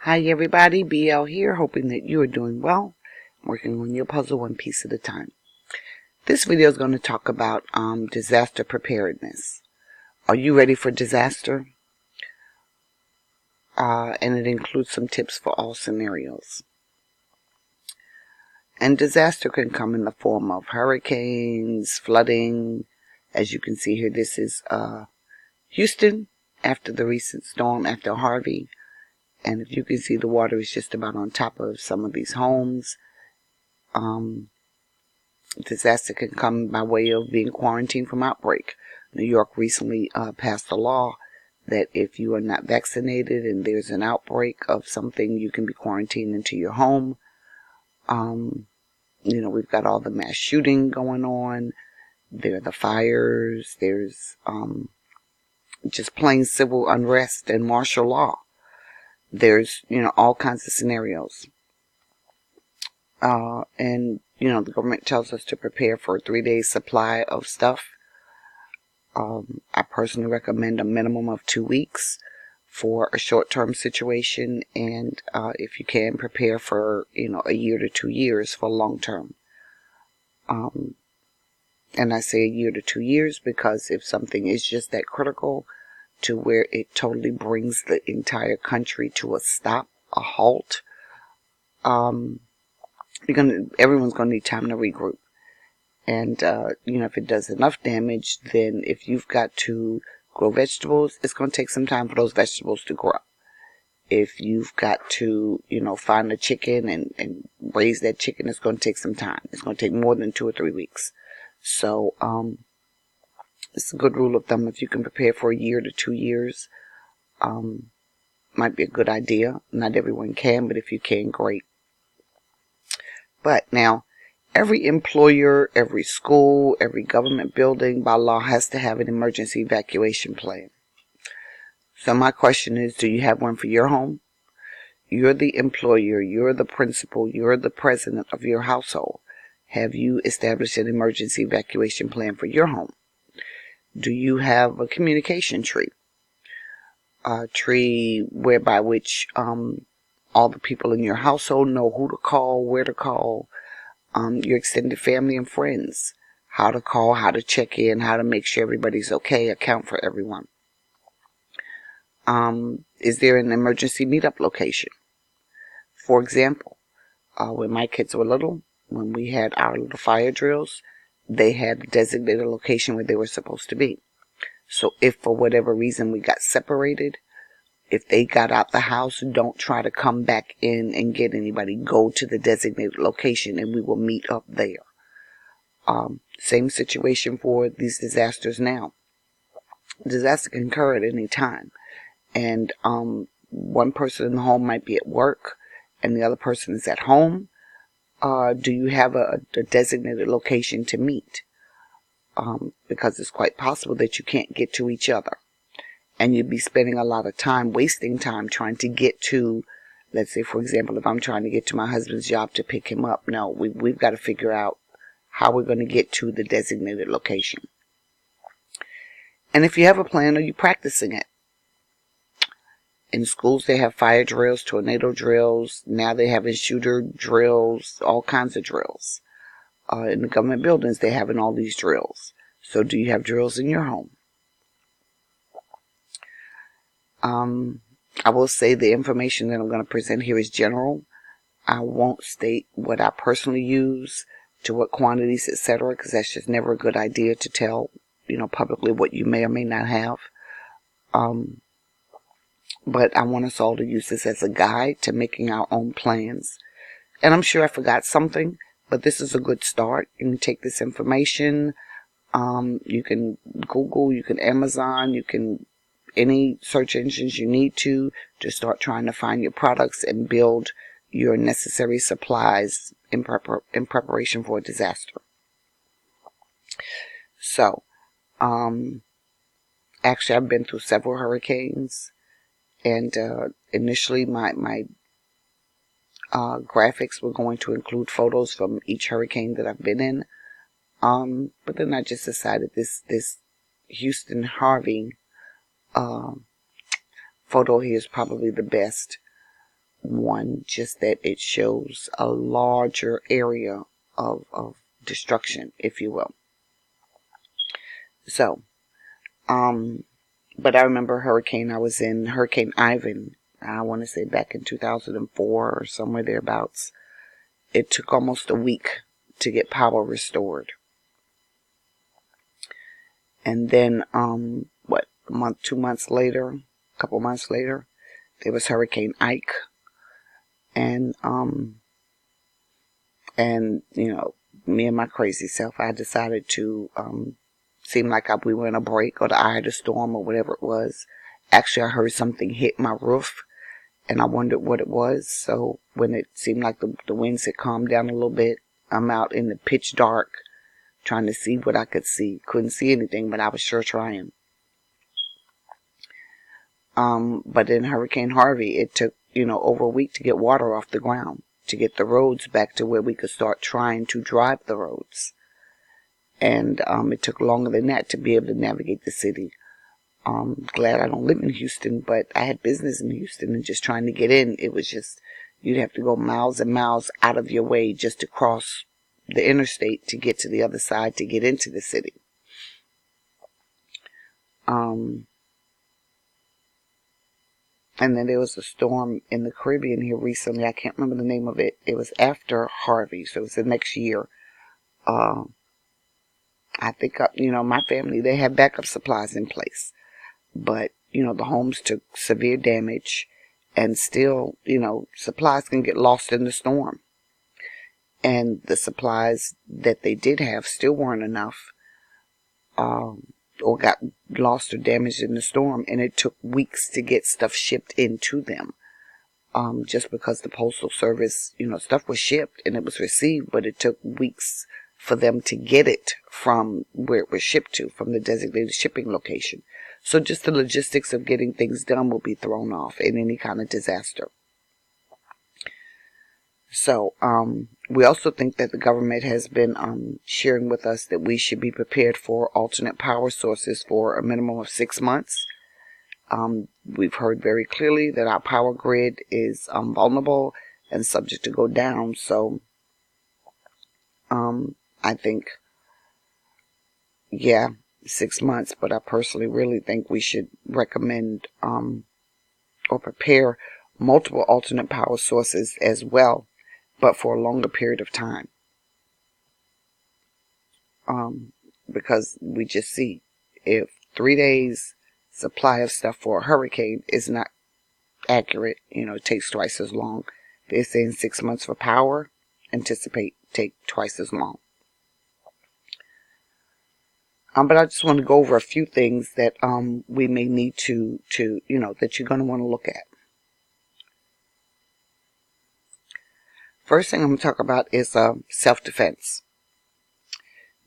Hi everybody, BL here, hoping that you are doing well, working on your puzzle one piece at a time. This video is going to talk about disaster preparedness. Are you ready for disaster? And it includes some tips for all scenarios. And disaster can come in the form of hurricanes, flooding. As you can see here, this is Houston after the recent storm, after Harvey. And if you can see, the water is just about on top of some of these homes. Disaster can come by way of being quarantined from outbreak. New York recently passed a law that if you are not vaccinated and there's an outbreak of something, you can be quarantined into your home. We've got all the mass shooting going on. There are the fires. There's just plain civil unrest and martial law. There's, all kinds of scenarios. And the government tells us to prepare for a 3-day supply of stuff. I personally recommend a minimum of 2 weeks for a short-term situation. And if you can, prepare for, a year to 2 years for long-term. And I say a year to 2 years because if something is just that critical to where it totally brings the entire country to a stop, a halt, everyone's going to need time to regroup. And, if it does enough damage, then if you've got to grow vegetables, it's going to take some time for those vegetables to grow. If you've got to, find a chicken and raise that chicken, it's going to take some time. It's going to take more than 2 or 3 weeks. So, it's a good rule of thumb. If you can prepare for a year to 2 years, might be a good idea. Not everyone can, but if you can, great. But now, every employer, every school, every government building by law has to have an emergency evacuation plan. So my question is, do you have one for your home? You're the employer, you're the principal, you're the president of your household. Have you established an emergency evacuation plan for your home? Do you have a communication tree? A tree whereby which all the people in your household know who to call, where to call, your extended family and friends, how to call, how to check in, how to make sure everybody's okay, account for everyone. Is there an emergency meetup location? For example, when my kids were little, when we had our little fire drills, they had a designated location where they were supposed to be. So if for whatever reason we got separated, if they got out the house, don't try to come back in and get anybody. Go to the designated location and we will meet up there. Same situation for these disasters now. Disaster can occur at any time. And one person in the home might be at work and the other person is at home. Do you have a designated location to meet? Because it's quite possible that you can't get to each other. And you'd be spending a lot of time, wasting time trying to get to, let's say, for example, if I'm trying to get to my husband's job to pick him up. No, we've got to figure out how we're going to get to the designated location. And if you have a plan, are you practicing it? In schools, they have fire drills, tornado drills. Now they have shooter drills, all kinds of drills. In the government buildings, they're having all these drills. So do you have drills in your home? I will say the information that I'm going to present here is general. I won't state what I personally use, to what quantities, etc., because that's just never a good idea to tell, publicly what you may or may not have. But I want us all to use this as a guide to making our own plans. And I'm sure I forgot something, but this is a good start. You can take this information. You can Google, you can Amazon, you can any search engines you need to start trying to find your products and build your necessary supplies in preparation for a disaster. So, actually I've been through several hurricanes. And initially, my graphics were going to include photos from each hurricane that I've been in. But then I just decided this Houston Harvey photo here is probably the best. one, just that it shows a larger area of destruction, if you will. So, but I remember I was in Hurricane Ivan, I want to say back in 2004 or somewhere thereabouts. It took almost a week to get power restored. And then, a month, 2 months later, a couple months later, there was Hurricane Ike. And me and my crazy self, I decided to, seem like we were in a break or the eye of the storm or whatever it was. Actually, I heard something hit my roof, and I wondered what it was. So when it seemed like the winds had calmed down a little bit, I'm out in the pitch dark trying to see what I could see. Couldn't see anything, but I was sure trying. But in Hurricane Harvey, it took, over a week to get water off the ground, to get the roads back to where we could start trying to drive the roads. And it took longer than that to be able to navigate the city. Glad I don't live in Houston, but I had business in Houston, and just trying to get in, it was just, you'd have to go miles and miles out of your way just to cross the interstate to get to the other side to get into the city. And then there was a storm in the Caribbean here recently. I can't remember the name of it. It was after Harvey, so it was the next year. I think, my family, they had backup supplies in place. But, the homes took severe damage, and still, supplies can get lost in the storm. And the supplies that they did have still weren't enough, or got lost or damaged in the storm, and it took weeks to get stuff shipped into them. Just because the Postal Service, stuff was shipped and it was received, but it took weeks for them to get it from where it was shipped to, from the designated shipping location. So just the logistics of getting things done will be thrown off in any kind of disaster. So, we also think that the government has been sharing with us that we should be prepared for alternate power sources for a minimum of 6 months. We've heard very clearly that our power grid is vulnerable and subject to go down. So, I think, 6 months, but I personally really think we should recommend or prepare multiple alternate power sources as well, but for a longer period of time. Because we just see, if 3 days supply of stuff for a hurricane is not accurate, it takes twice as long. They're saying 6 months for power, take twice as long. But I just want to go over a few things that we may need to that you're going to want to look at. First thing I'm going to talk about is self-defense.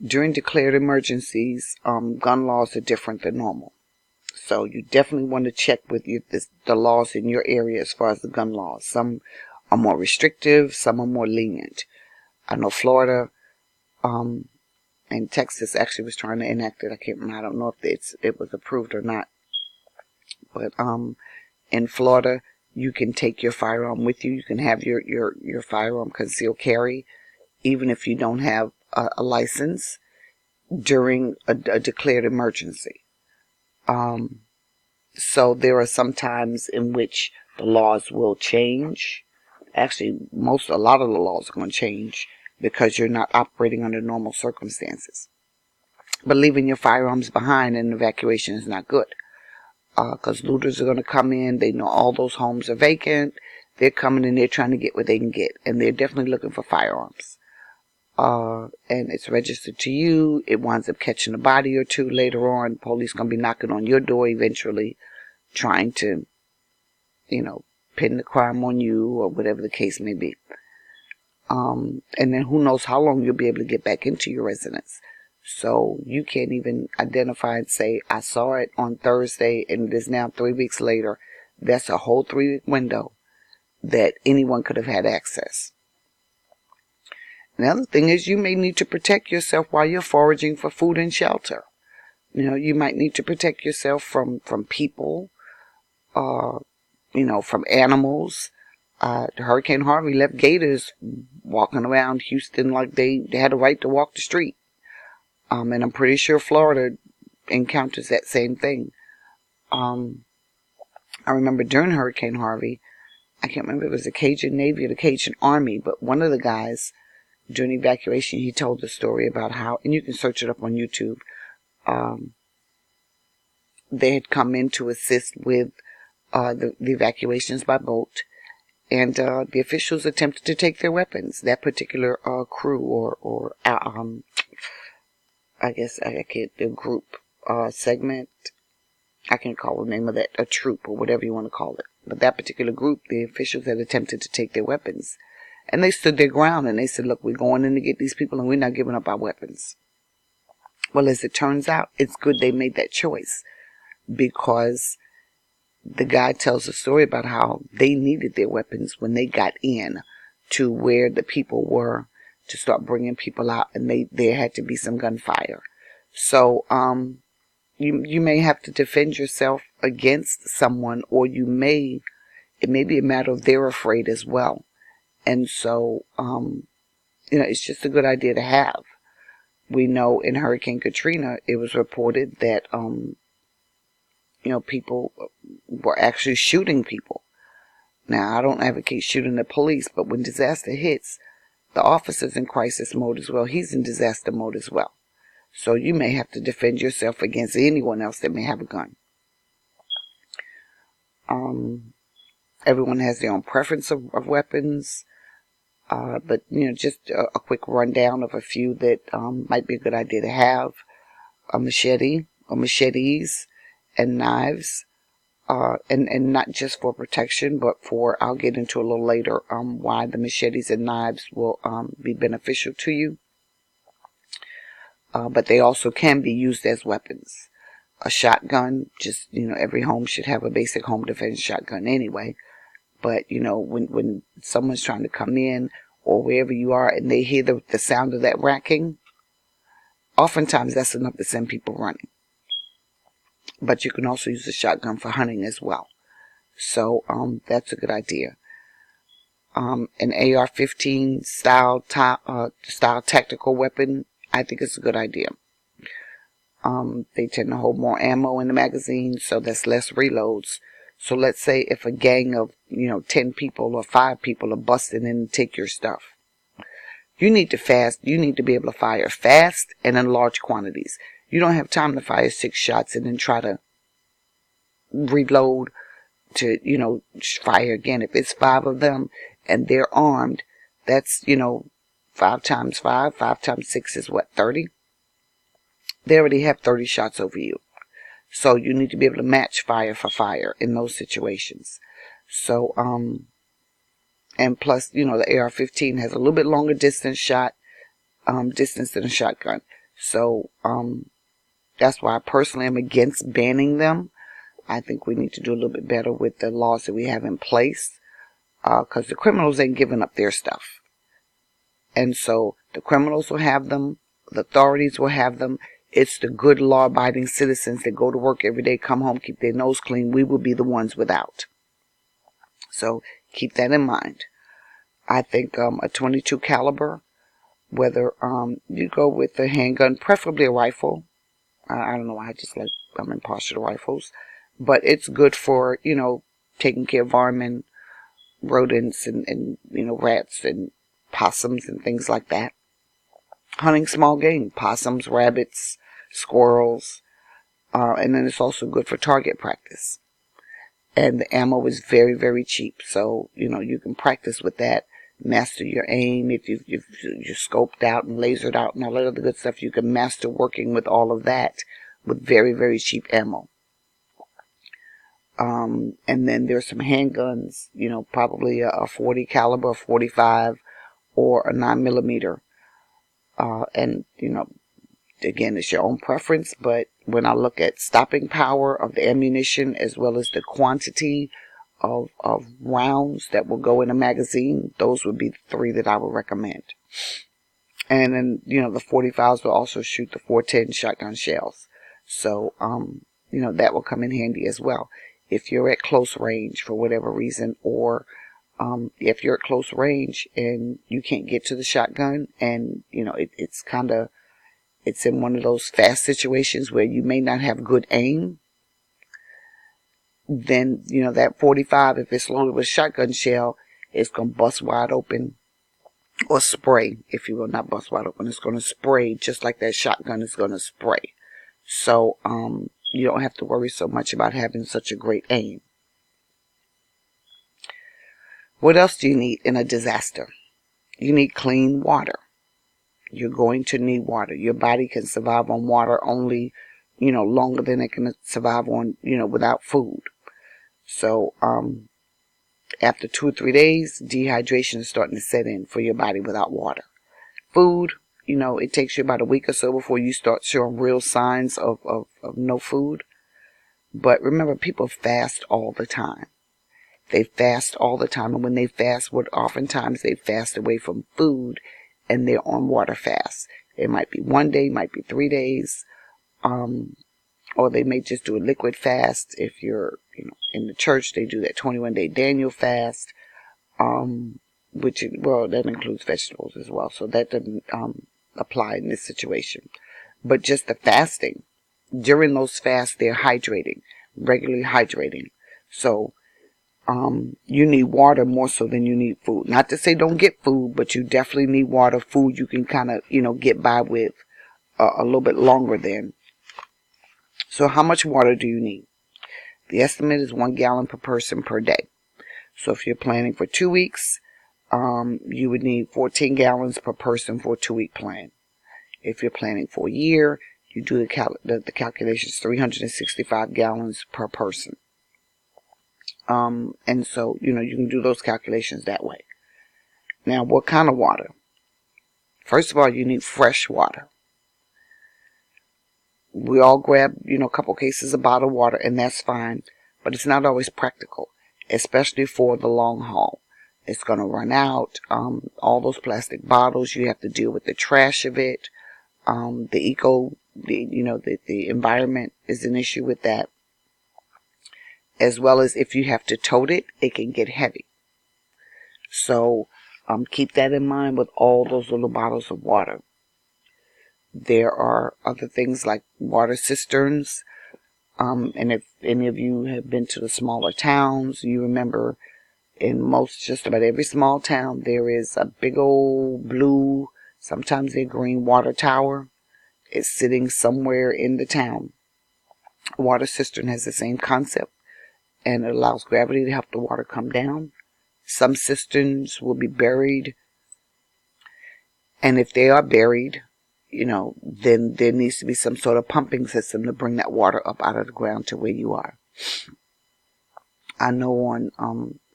During declared emergencies, gun laws are different than normal. So you definitely want to check with the laws in your area as far as the gun laws. Some are more restrictive, some are more lenient. I know Florida and Texas actually was trying to enact it. I don't know if it was approved or not. But in Florida, you can take your firearm with you. You can have your firearm concealed carry, even if you don't have a license, during a declared emergency. So there are some times in which the laws will change. Actually, a lot of the laws are going to change because you're not operating under normal circumstances. But leaving your firearms behind in evacuation is not good. Because looters are going to come in. They know all those homes are vacant. They're coming in, they're trying to get what they can get. And they're definitely looking for firearms. And it's registered to you. It winds up catching a body or two later on. Police going to be knocking on your door eventually, trying to, pin the crime on you or whatever the case may be. And then who knows how long you'll be able to get back into your residence. So you can't even identify and say, I saw it on Thursday and it is now 3 weeks later. That's a whole 3-week window that anyone could have had access. Another thing is you may need to protect yourself while you're foraging for food and shelter. You might need to protect yourself from people, from animals. Hurricane Harvey left gators walking around Houston like they had a right to walk the street. And I'm pretty sure Florida encounters that same thing. I remember during Hurricane Harvey, I can't remember if it was the Cajun Navy or the Cajun Army, but one of the guys during evacuation, he told the story about how, and you can search it up on YouTube, they had come in to assist with the evacuations by boat, and the officials attempted to take their weapons. That particular crew or I guess the group segment, I can't call the name of that, a troop or whatever you want to call it. But that particular group, the officials had attempted to take their weapons. And they stood their ground and they said, look, we're going in to get these people and we're not giving up our weapons. Well, as it turns out, it's good they made that choice, because the guy tells a story about how they needed their weapons when they got in to where the people were to start bringing people out, and there had to be some gunfire. So, you may have to defend yourself against someone, or it may be a matter of they're afraid as well. And so, it's just a good idea to have. We know in Hurricane Katrina, it was reported that, people were actually shooting people. Now, I don't advocate shooting the police, but when disaster hits, the officer's in crisis mode as well. He's in disaster mode as well. So you may have to defend yourself against anyone else that may have a gun. Everyone has their own preference of weapons. But, just a quick rundown of a few that might be a good idea to have. A machete, or machetes, and knives. And not just for protection, but I'll get into a little later, why the machetes and knives will be beneficial to you. But they also can be used as weapons. A shotgun, just, every home should have a basic home defense shotgun anyway. But, when someone's trying to come in or wherever you are and they hear the sound of that racking, oftentimes that's enough to send people running. But you can also use a shotgun for hunting as well. So, that's a good idea. An AR-15 style tactical weapon, I think it's a good idea. They tend to hold more ammo in the magazine, so that's less reloads. So let's say if a gang of, 10 people or 5 people are busting in and take your stuff. You need to be able to fire fast and in large quantities. You don't have time to fire 6 shots and then try to reload to, fire again. If it's 5 of them and they're armed, that's, 5 times 5 times 6 is what, 30? They already have 30 shots over you. So you need to be able to match fire for fire in those situations. So, and plus, the AR-15 has a little bit longer distance than a shotgun. So, that's why I personally am against banning them. I think we need to do a little bit better with the laws that we have in place, because the criminals ain't giving up their stuff. And so the criminals will have them, the authorities will have them. It's the good law-abiding citizens that go to work every day, come home, keep their nose clean. We will be the ones without. So keep that in mind. I think a 22 caliber, whether you go with a handgun, preferably a rifle. I don't know why I'm impartial to rifles. But it's good for, taking care of vermin, rodents, and rats and possums and things like that. Hunting small game, possums, rabbits, squirrels, and then it's also good for target practice. And the ammo is very, very cheap, so you can practice with that, master your aim. If you're scoped out and lasered out and all that other good stuff, you can master working with all of that with very, very cheap ammo. And then there's some handguns, probably a 40 caliber, 45, or a 9mm. And, again, it's your own preference, but when I look at stopping power of the ammunition as well as the quantity of rounds that will go in a magazine, those would be the 3 that I would recommend. And then, the 45s will also shoot the 410 shotgun shells. So, that will come in handy as well. If you're at close range for whatever reason, or If you're at close range and you can't get to the shotgun, and it's in one of those fast situations where you may not have good aim, then that 45, if it's loaded with shotgun shell, it's going to bust wide open, or spray, if you will. Not bust wide open, it's going to spray just like that shotgun is going to spray. So you don't have to worry so much about having such a great aim. What else do you need in a disaster? You need clean water. You're going to need water. Your body can survive on water only, longer than it can survive on, without food. So, after 2 or 3 days, dehydration is starting to set in for your body without water. Food, it takes you about a week or so before you start showing real signs of no food. But remember, people fast all the time. They fast all the time. And when they fast, oftentimes they fast away from food, and they're on water fast. It might be 1 day, might be 3 days, or they may just do a liquid fast. If you're, in the church, they do that 21-day Daniel fast, that includes vegetables as well. So that doesn't apply in this situation. But just the fasting, during those fasts, they're hydrating, regularly hydrating. So you need water more so than you need food. Not to say don't get food, but you definitely need water. Food you can kind of, get by with a little bit longer than. So how much water do you need? The estimate is 1 gallon per person per day. So if you're planning for 2 weeks, you would need 14 gallons per person for a 2-week plan. If you're planning for a year, you do the calculations, 365 gallons per person. And so, you can do those calculations that way. Now, what kind of water? First of all, you need fresh water. We all grab, a couple cases of bottled water, and that's fine. But it's not always practical, especially for the long haul. It's going to run out. All those plastic bottles, you have to deal with the trash of it. The environment is an issue with that. As well as if you have to tote it, it can get heavy. So keep that in mind with all those little bottles of water. There are other things like water cisterns. And if any of you have been to the smaller towns, you remember in just about every small town, there is a big old blue, sometimes a green water tower. It's sitting somewhere in the town. A water cistern has the same concept, and it allows gravity to help the water come down. Some cisterns will be buried, and if they are buried, then there needs to be some sort of pumping system to bring that water up out of the ground to where you are. I know on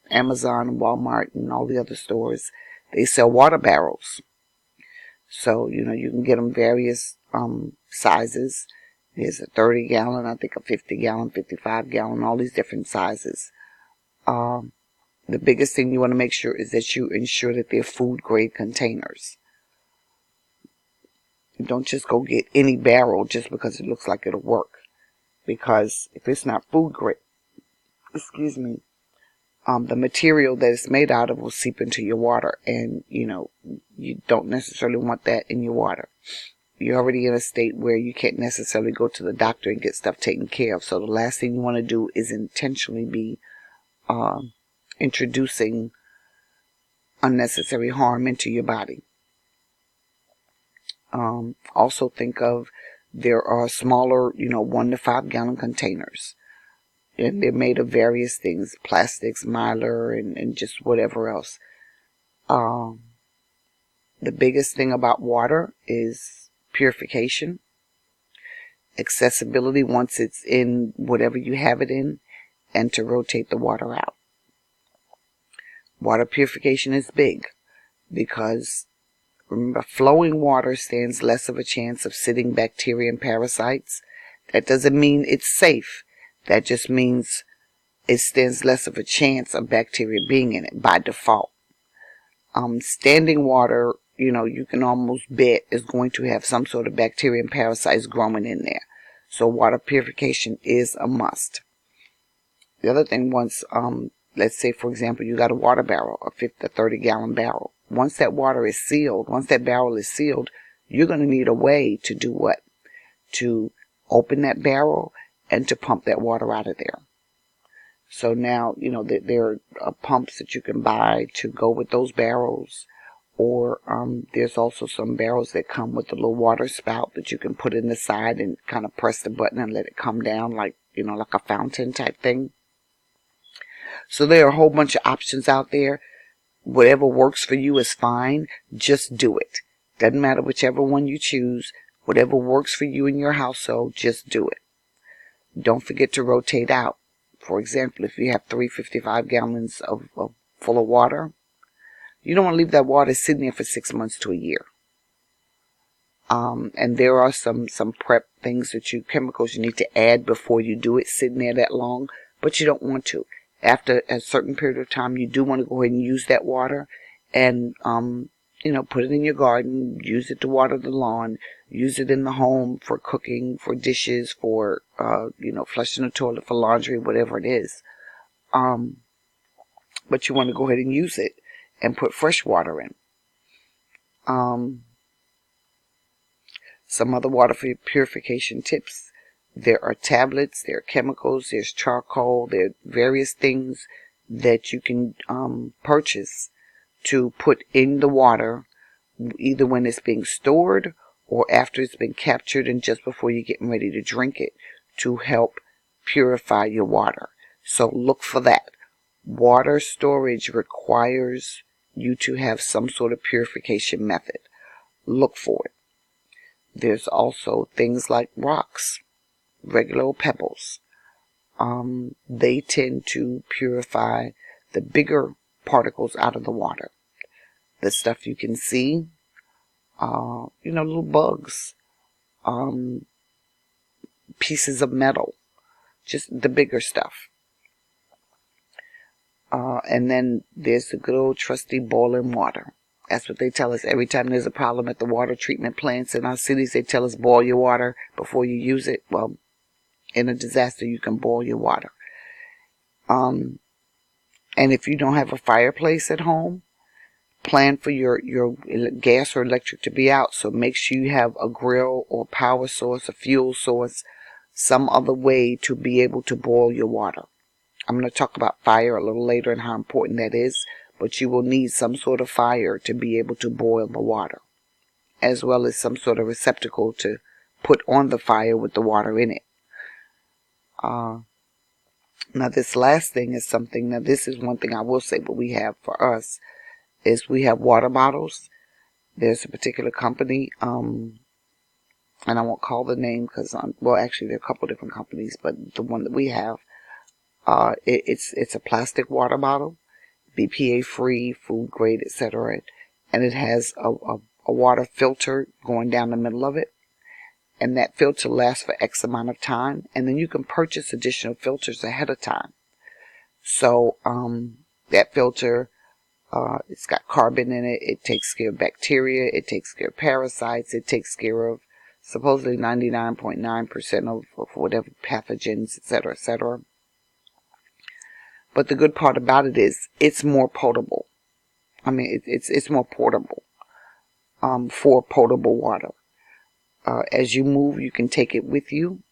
Amazon and Walmart and all the other stores, they sell water barrels. So, you can get them various sizes. There's a 30 gallon, I think a 50 gallon, 55 gallon, all these different sizes. The biggest thing you want to make sure is that you ensure that they're food grade containers. Don't just go get any barrel just because it looks like it'll work. Because if it's not food grade, the material that it's made out of will seep into your water. And, you don't necessarily want that in your water. You're already in a state where you can't necessarily go to the doctor and get stuff taken care of. So the last thing you want to do is intentionally be introducing unnecessary harm into your body. Also think of, there are smaller, 1 to 5 gallon containers. And they're made of various things, plastics, Mylar, and just whatever else. The biggest thing about water is purification. Accessibility once it's in whatever you have it in, and to rotate the water out. Water purification is big because, remember, flowing water stands less of a chance of sitting bacteria and parasites. That doesn't mean it's safe. That just means it stands less of a chance of bacteria being in it by default. Standing water, you can almost bet is going to have some sort of bacteria and parasites growing in there. So water purification is a must. The other thing, once let's say, for example, you got a water barrel, a 50 to 30-gallon barrel. Once that water is sealed, once that barrel is sealed, you're going to need a way to do what? To open that barrel and to pump that water out of there. So now, there are pumps that you can buy to go with those barrels. Or there's also some barrels that come with a little water spout that you can put in the side and kind of press the button and let it come down like a fountain type thing. So there are a whole bunch of options out there. Whatever works for you is fine. Just do it. Doesn't matter whichever one you choose. Whatever works for you in your household, just do it. Don't forget to rotate out. For example, if you have 355 gallons full of water, you don't want to leave that water sitting there for 6 months to a year. And there are some prep things chemicals you need to add before you do it sitting there that long, but you don't want to. After a certain period of time, you do want to go ahead and use that water and, put it in your garden, use it to water the lawn, use it in the home for cooking, for dishes, for, flushing the toilet, for laundry, whatever it is. But you want to go ahead and use it and put fresh water in. Some other water purification tips. There are tablets, there are chemicals, there's charcoal, there are various things that you can purchase to put in the water, either when it's being stored or after it's been captured and just before you're getting ready to drink it, to help purify your water. So look for that. Water storage requires you to have some sort of purification method. Look for it. There's also things like rocks, regular old pebbles. They tend to purify the bigger particles out of the water. The stuff you can see, little bugs, pieces of metal, just the bigger stuff. And then there's the good old trusty boiling water. That's what they tell us every time there's a problem at the water treatment plants in our cities. They tell us boil your water before you use it. Well, in a disaster, you can boil your water. And if you don't have a fireplace at home, plan for your gas or electric to be out. So make sure you have a grill or power source, a fuel source, some other way to be able to boil your water. I'm going to talk about fire a little later and how important that is, but you will need some sort of fire to be able to boil the water, as well as some sort of receptacle to put on the fire with the water in it. Now this last thing is something, now this is one thing I will say what we have for us, is we have water bottles. There's a particular company, and I won't call the name because, actually there are a couple different companies, but the one that we have, it's a plastic water bottle, BPA free, food grade, etc. And it has a water filter going down the middle of it. And that filter lasts for X amount of time. And then you can purchase additional filters ahead of time. So, that filter, it's got carbon in it. It takes care of bacteria. It takes care of parasites. It takes care of supposedly 99.9% of whatever pathogens, etc., etc. But the good part about it is it's more potable. I mean, it's more portable, for potable water. As you move, you can take it with you.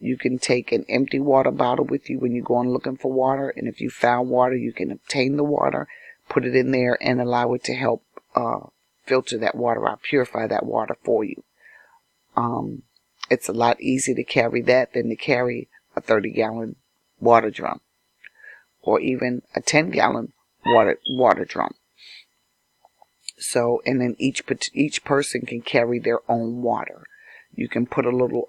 You can take an empty water bottle with you when you go on looking for water. And if you found water, you can obtain the water, put it in there, and allow it to help filter that water out, purify that water for you. It's a lot easier to carry that than to carry a 30-gallon water drum, or even a 10-gallon water drum. So, and then each person can carry their own water. You can put a little,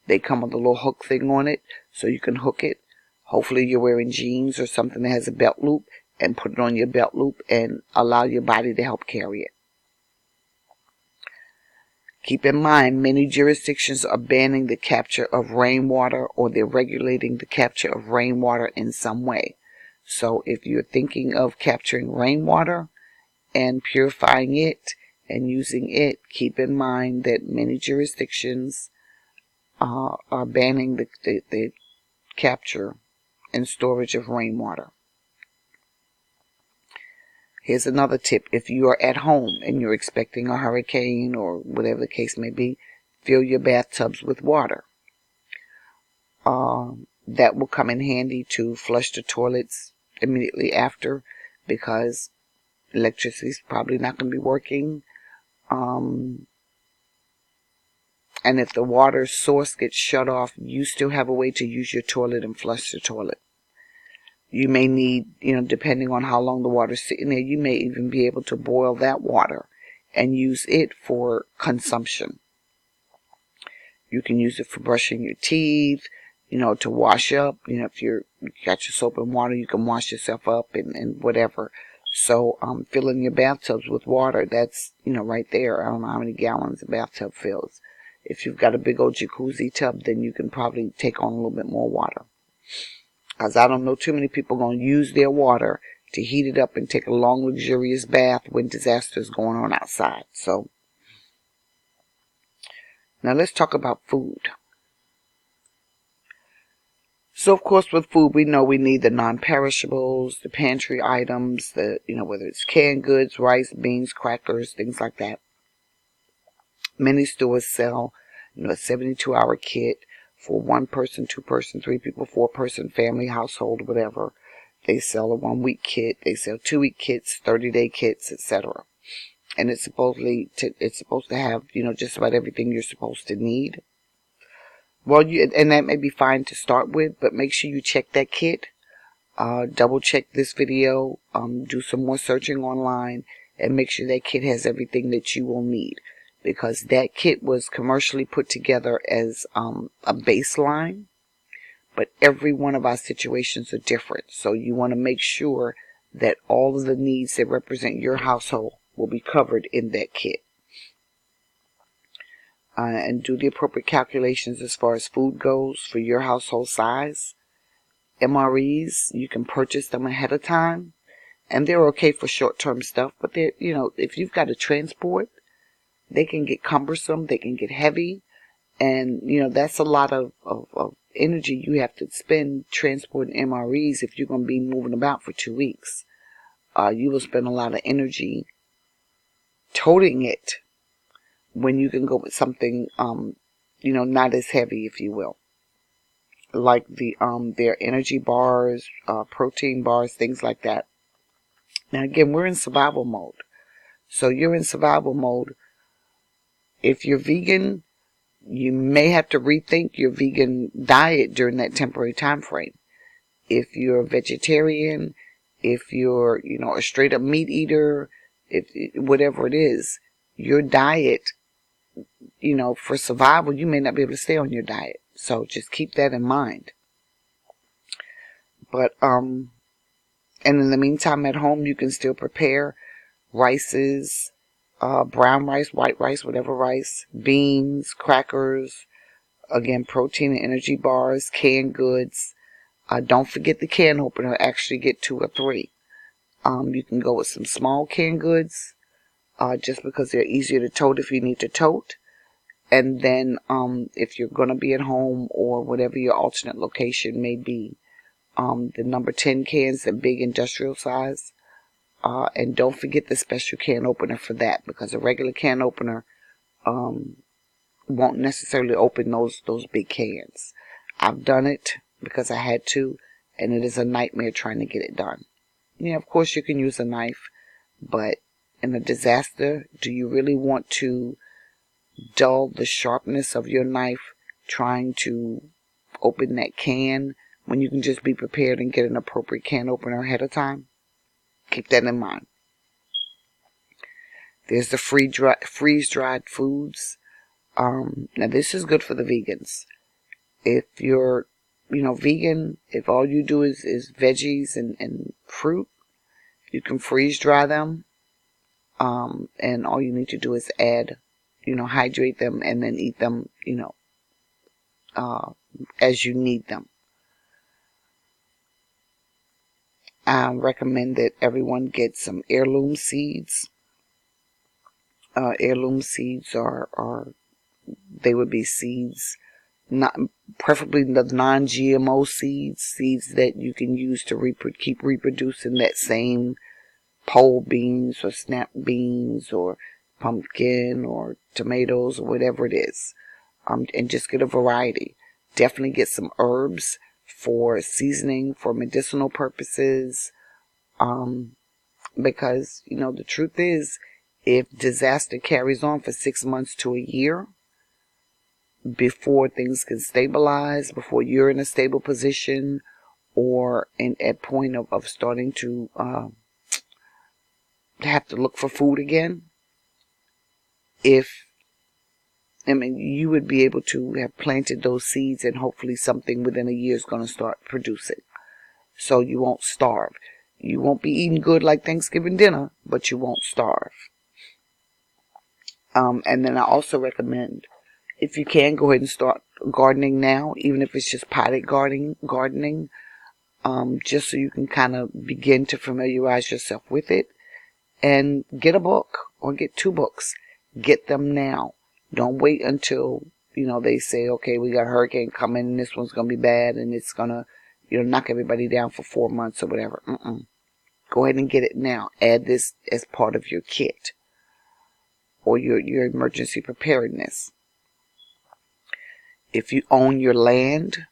they come with a little hook thing on it, so you can hook it. Hopefully you're wearing jeans or something that has a belt loop, and put it on your belt loop and allow your body to help carry it. Keep in mind, many jurisdictions are banning the capture of rainwater, or they're regulating the capture of rainwater in some way. So if you're thinking of capturing rainwater and purifying it and using it, keep in mind that many jurisdictions are banning the capture and storage of rainwater. Here's another tip. If you are at home and you're expecting a hurricane or whatever the case may be, fill your bathtubs with water. That will come in handy to flush the toilets immediately after, because electricity is probably not going to be working. And if the water source gets shut off, you still have a way to use your toilet and flush the toilet. You may need, depending on how long the water's sitting there, you may even be able to boil that water and use it for consumption. You can use it for brushing your teeth, to wash up. If you got your soap and water, you can wash yourself up and whatever. So, filling your bathtubs with water, that's, right there. I don't know how many gallons a bathtub fills. If you've got a big old jacuzzi tub, then you can probably take on a little bit more water. Because I don't know too many people going to use their water to heat it up and take a long, luxurious bath when disaster is going on outside. So, now let's talk about food. So, of course, with food, we know we need the non-perishables, the pantry items, whether it's canned goods, rice, beans, crackers, things like that. Many stores sell, a 72-hour kit for 1 person, 2 person, 3 people, 4 person, family, household, whatever. They sell a 1-week kit. They sell 2-week kits, 30-day kits, etc. And it's supposed to have, just about everything you're supposed to need. Well, and that may be fine to start with, but make sure you check that kit. Double check this video. Do some more searching online, and make sure that kit has everything that you will need. Because that kit was commercially put together as a baseline, but every one of our situations are different. So you want to make sure that all of the needs that represent your household will be covered in that kit. And do the appropriate calculations as far as food goes for your household size. MREs, you can purchase them ahead of time, and they're okay for short-term stuff, but they're, if you've got to transport, they can get cumbersome, they can get heavy, and, that's a lot of energy you have to spend transporting MREs if you're going to be moving about for 2 weeks. You will spend a lot of energy toting it when you can go with something, not as heavy, if you will. Like their energy bars, protein bars, things like that. Now again, we're in survival mode. So you're in survival mode. If you're vegan, you may have to rethink your vegan diet during that temporary time frame. If you're a vegetarian, if you're, a straight up meat eater, whatever it is, your diet, for survival, you may not be able to stay on your diet. So just keep that in mind. But, and in the meantime at home, you can still prepare rices, brown rice, white rice, whatever rice, beans, crackers, again, protein and energy bars, canned goods. Don't forget the can opener. Actually get 2 or 3. You can go with some small canned goods, just because they're easier to tote if you need to tote. And then, if you're going to be at home or whatever your alternate location may be, the number 10 cans, the big industrial size. And don't forget the special can opener for that, because a regular can opener, won't necessarily open those big cans. I've done it because I had to, and it is a nightmare trying to get it done. Yeah, of course you can use a knife, but in a disaster, do you really want to dull the sharpness of your knife trying to open that can when you can just be prepared and get an appropriate can opener ahead of time? Keep that in mind. There's the freeze-dried foods. Now this is good for the vegans. If you're, vegan, if all you do is veggies and fruit, you can freeze dry them. And all you need to do is add, hydrate them and then eat them, as you need them. I recommend that everyone get some heirloom seeds. Heirloom seeds they would be seeds, not preferably the non-GMO seeds that you can use to keep reproducing that same pole beans or snap beans or pumpkin or tomatoes or whatever it is. And just get a variety. Definitely get some herbs for seasoning, for medicinal purposes. Because, the truth is, if disaster carries on for 6 months to a year, before things can stabilize, before you're in a stable position, or at point of starting to have to look for food again, you would be able to have planted those seeds, and hopefully something within a year is going to start producing. So you won't starve. You won't be eating good like Thanksgiving dinner, but you won't starve. And then I also recommend, if you can, go ahead and start gardening now, even if it's just potted gardening, just so you can kind of begin to familiarize yourself with it. And get a book or get 2 books. Get them now. Don't wait until, they say, okay, we got a hurricane coming and this one's going to be bad and it's going to, knock everybody down for 4 months or whatever. Go ahead and get it now. Add this as part of your kit or your emergency preparedness. If you own your land,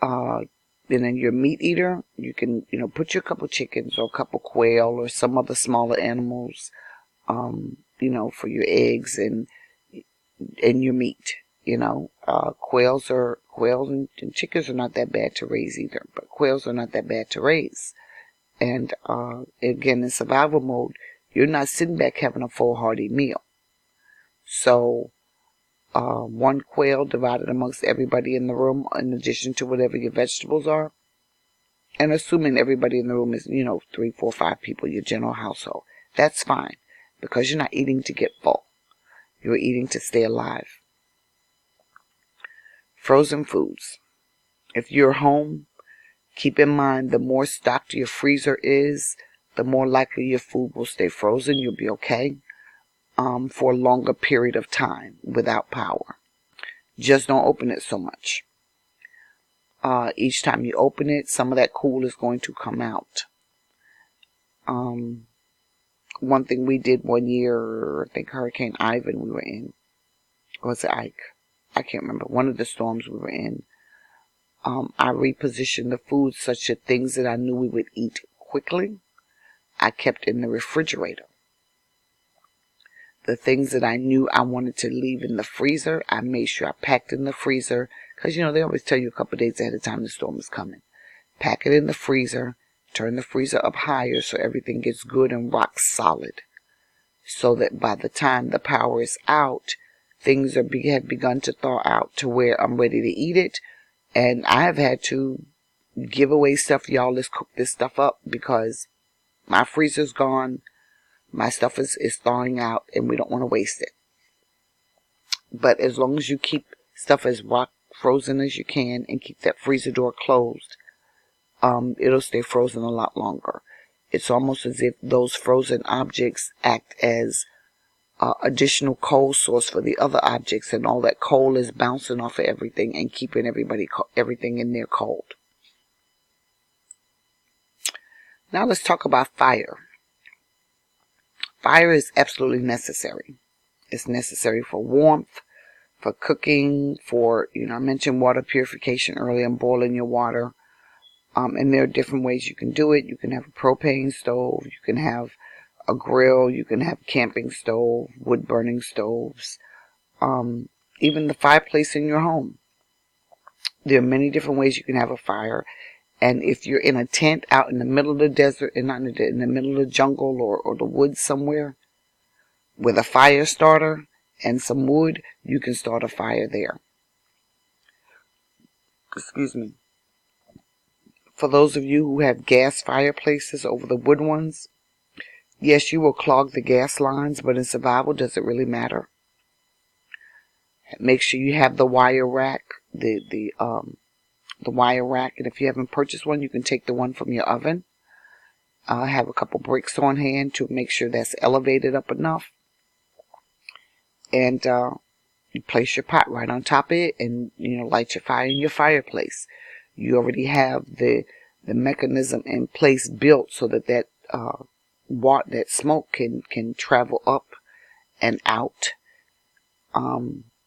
and then you're a meat eater, you can, put your couple chickens or a couple quail or some other smaller animals, for your eggs and your meat. Quails and chickens are not that bad to raise either, but quails are not that bad to raise. And again, in survival mode, you're not sitting back having a full hearty meal. So 1 quail divided amongst everybody in the room, in addition to whatever your vegetables are. And assuming everybody in the room is, 3, 4, 5 people, your general household. That's fine, because you're not eating to get full. You're eating to stay alive. Frozen foods. If you're home, keep in mind, the more stocked your freezer is, the more likely your food will stay frozen. You'll be okay for a longer period of time without power. Just don't open it so much. Each time you open it, some of that cool is going to come out. One thing we did one year, I think Hurricane Ivan we were in, or was it Ike? I can't remember. One of the storms we were in. I repositioned the food such that things that I knew we would eat quickly, I kept in the refrigerator. The things that I knew I wanted to leave in the freezer, I made sure I packed in the freezer. Because, they always tell you a couple of days ahead of time the storm is coming. Pack it in the freezer. Turn the freezer up higher so everything gets good and rock solid. So that by the time the power is out, things have begun to thaw out to where I'm ready to eat it. And I have had to give away stuff. Y'all, let's cook this stuff up because my freezer's gone. My stuff is thawing out and we don't want to waste it. But as long as you keep stuff as rock frozen as you can and keep that freezer door closed, it'll stay frozen a lot longer. It's almost as if those frozen objects act as additional cold source for the other objects, and all that cold is bouncing off of everything and keeping everything in there cold. Now let's talk about fire. Fire is absolutely necessary. It's necessary for warmth, for cooking, for, I mentioned water purification earlier and boiling your water. And there are different ways you can do it. You can have a propane stove. You can have a grill. You can have a camping stove, wood burning stoves, even the fireplace in your home. There are many different ways you can have a fire. And if you're in a tent out in the middle of the desert, and not in the middle of the jungle or the woods somewhere, with a fire starter and some wood, you can start a fire there. Excuse me. For those of you who have gas fireplaces over the wood ones, yes, you will clog the gas lines, but in survival, does it really matter? Make sure you have the wire rack, the wire rack, and if you haven't purchased one, you can take the one from your oven. Have a couple bricks on hand to make sure that's elevated up enough. And you place your pot right on top of it and, light your fire in your fireplace. You already have the mechanism in place built so that that smoke can travel up and out.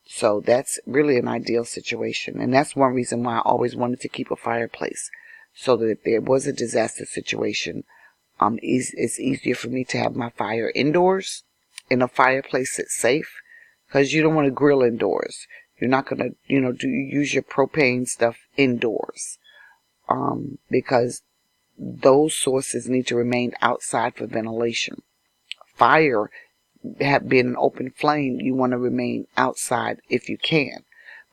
So that's really an ideal situation. And that's one reason why I always wanted to keep a fireplace. So that if there was a disaster situation, it's easier for me to have my fire indoors in a fireplace that's safe. Because you don't want to grill indoors. You're not going to, use your propane stuff indoors. Because those sources need to remain outside for ventilation. Fire, being an open flame, you want to remain outside if you can.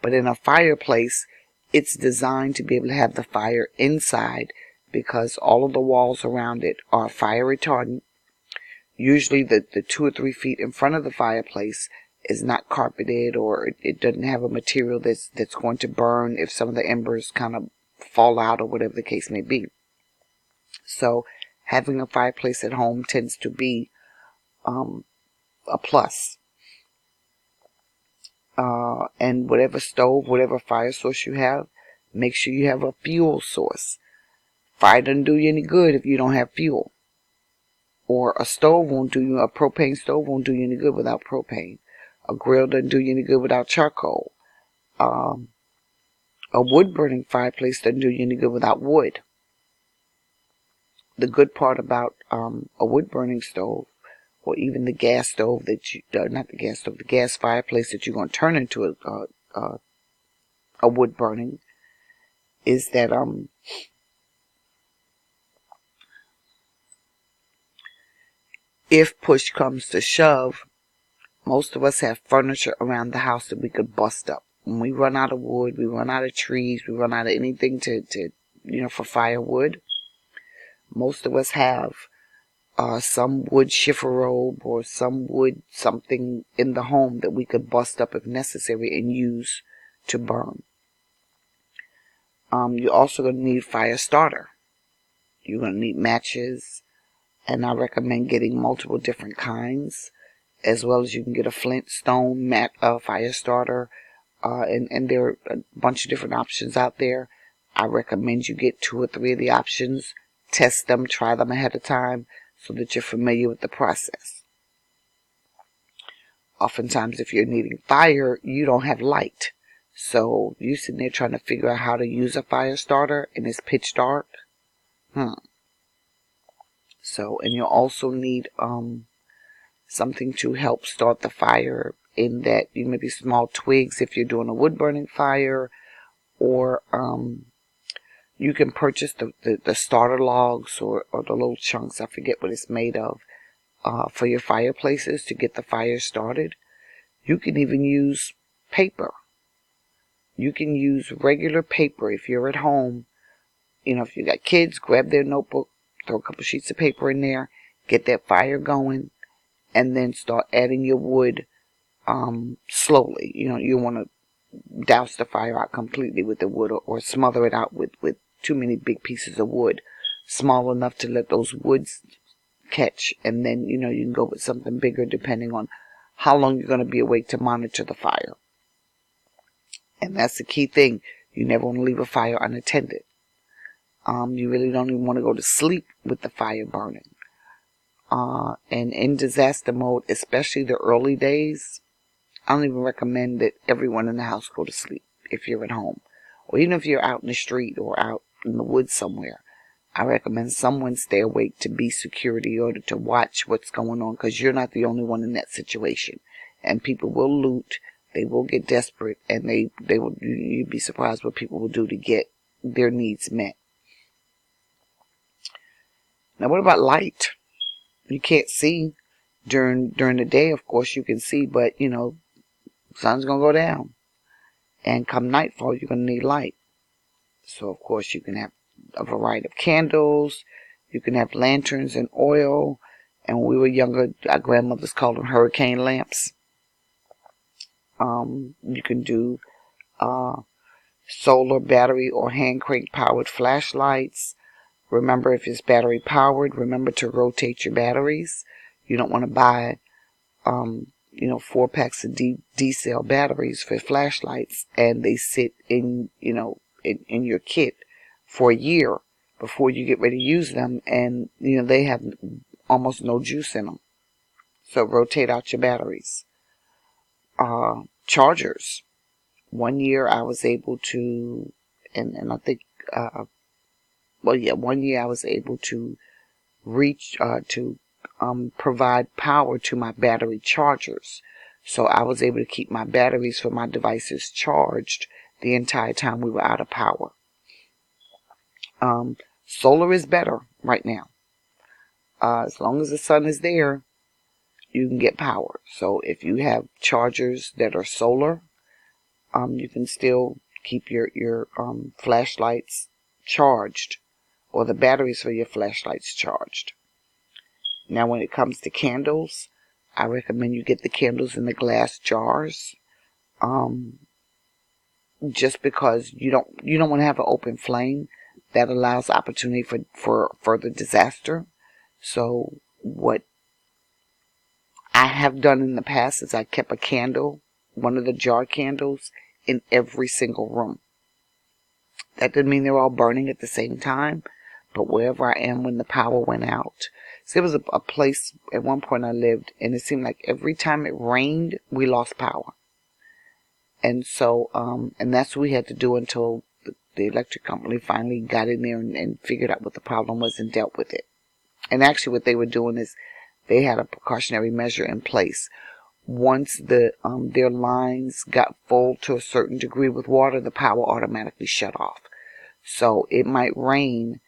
But in a fireplace, it's designed to be able to have the fire inside because all of the walls around it are fire retardant. Usually the 2 or 3 feet in front of the fireplace is not carpeted, or it doesn't have a material that's going to burn if some of the embers kind of fall out or whatever the case may be. So having a fireplace at home tends to be a plus. And whatever stove, whatever fire source you have, make sure you have a fuel source. Fire doesn't do you any good if you don't have fuel. Or a propane stove won't do you any good without propane. A grill doesn't do you any good without charcoal. A wood burning fireplace doesn't do you any good without wood. The good part about a wood burning stove, or even the gas stove the gas fireplace that you're going to turn into a wood burning, is that if push comes to shove, most of us have furniture around the house that we could bust up. When we run out of wood, we run out of trees, we run out of anything for firewood. Most of us have some wood chifforobe or some wood something in the home that we could bust up if necessary and use to burn. You're also going to need fire starter. You're going to need matches, and I recommend getting multiple different kinds, as well as you can get a flintstone fire starter, and there are a bunch of different options out there. I recommend you get 2 or 3 of the options, test them, try them ahead of time, so that you're familiar with the process. Oftentimes, if you're needing fire, you don't have light. So you're sitting there trying to figure out how to use a fire starter and it's pitch dark. So, and you'll also need something to help start the fire, in that you maybe small twigs if you're doing a wood burning fire, or you can purchase the starter logs or the little chunks, I forget what it's made of, for your fireplaces to get the fire started. You can even use paper. You can use regular paper if you're at home. If you got kids, grab their notebook, throw a couple sheets of paper in there, get that fire going, and then start adding your wood slowly. You want to douse the fire out completely with the wood, or smother it out with too many big pieces of wood, small enough to let those woods catch, and then you can go with something bigger depending on how long you're going to be awake to monitor the fire. And that's the key thing. You never want to leave a fire unattended. You really don't even want to go to sleep with the fire burning. And in disaster mode, especially the early days, I don't even recommend that everyone in the house go to sleep if you're at home. Or even if you're out in the street or out in the woods somewhere, I recommend someone stay awake to be security or to watch what's going on, because you're not the only one in that situation. And people will loot, they will get desperate, and you'd be surprised what people will do to get their needs met. Now, what about light? You can't see during the day. Of course you can see, but sun's gonna go down, and come nightfall you're gonna need light. So of course you can have a variety of candles, you can have lanterns and oil, and when we were younger, our grandmothers called them hurricane lamps. You can do solar, battery, or hand crank powered flashlights. Remember, if it's battery powered, remember to rotate your batteries. You don't want to buy 4 packs of D-cell batteries for flashlights, and they sit in your kit for a year before you get ready to use them, and they have almost no juice in them. So rotate out your batteries. Chargers. 1 year I was able to, and I think, 1 year I was able to provide power to my battery chargers. So I was able to keep my batteries for my devices charged the entire time we were out of power. Solar is better right now. As long as the sun is there, you can get power. So if you have chargers that are solar, you can still keep your flashlights charged, or the batteries for your flashlights charged. Now when it comes to candles, I recommend you get the candles in the glass jars. Just because you don't want to have an open flame. That allows opportunity for further disaster. So what I have done in the past is I kept a candle, one of the jar candles, in every single room. That didn't mean they were all burning at the same time, but wherever I am when the power went out. So there was a place at one point I lived, and it seemed like every time it rained, we lost power. And so, and that's what we had to do until the electric company finally got in there and figured out what the problem was and dealt with it. And actually what they were doing is they had a precautionary measure in place. Once their lines got full to a certain degree with water, the power automatically shut off. So it might rain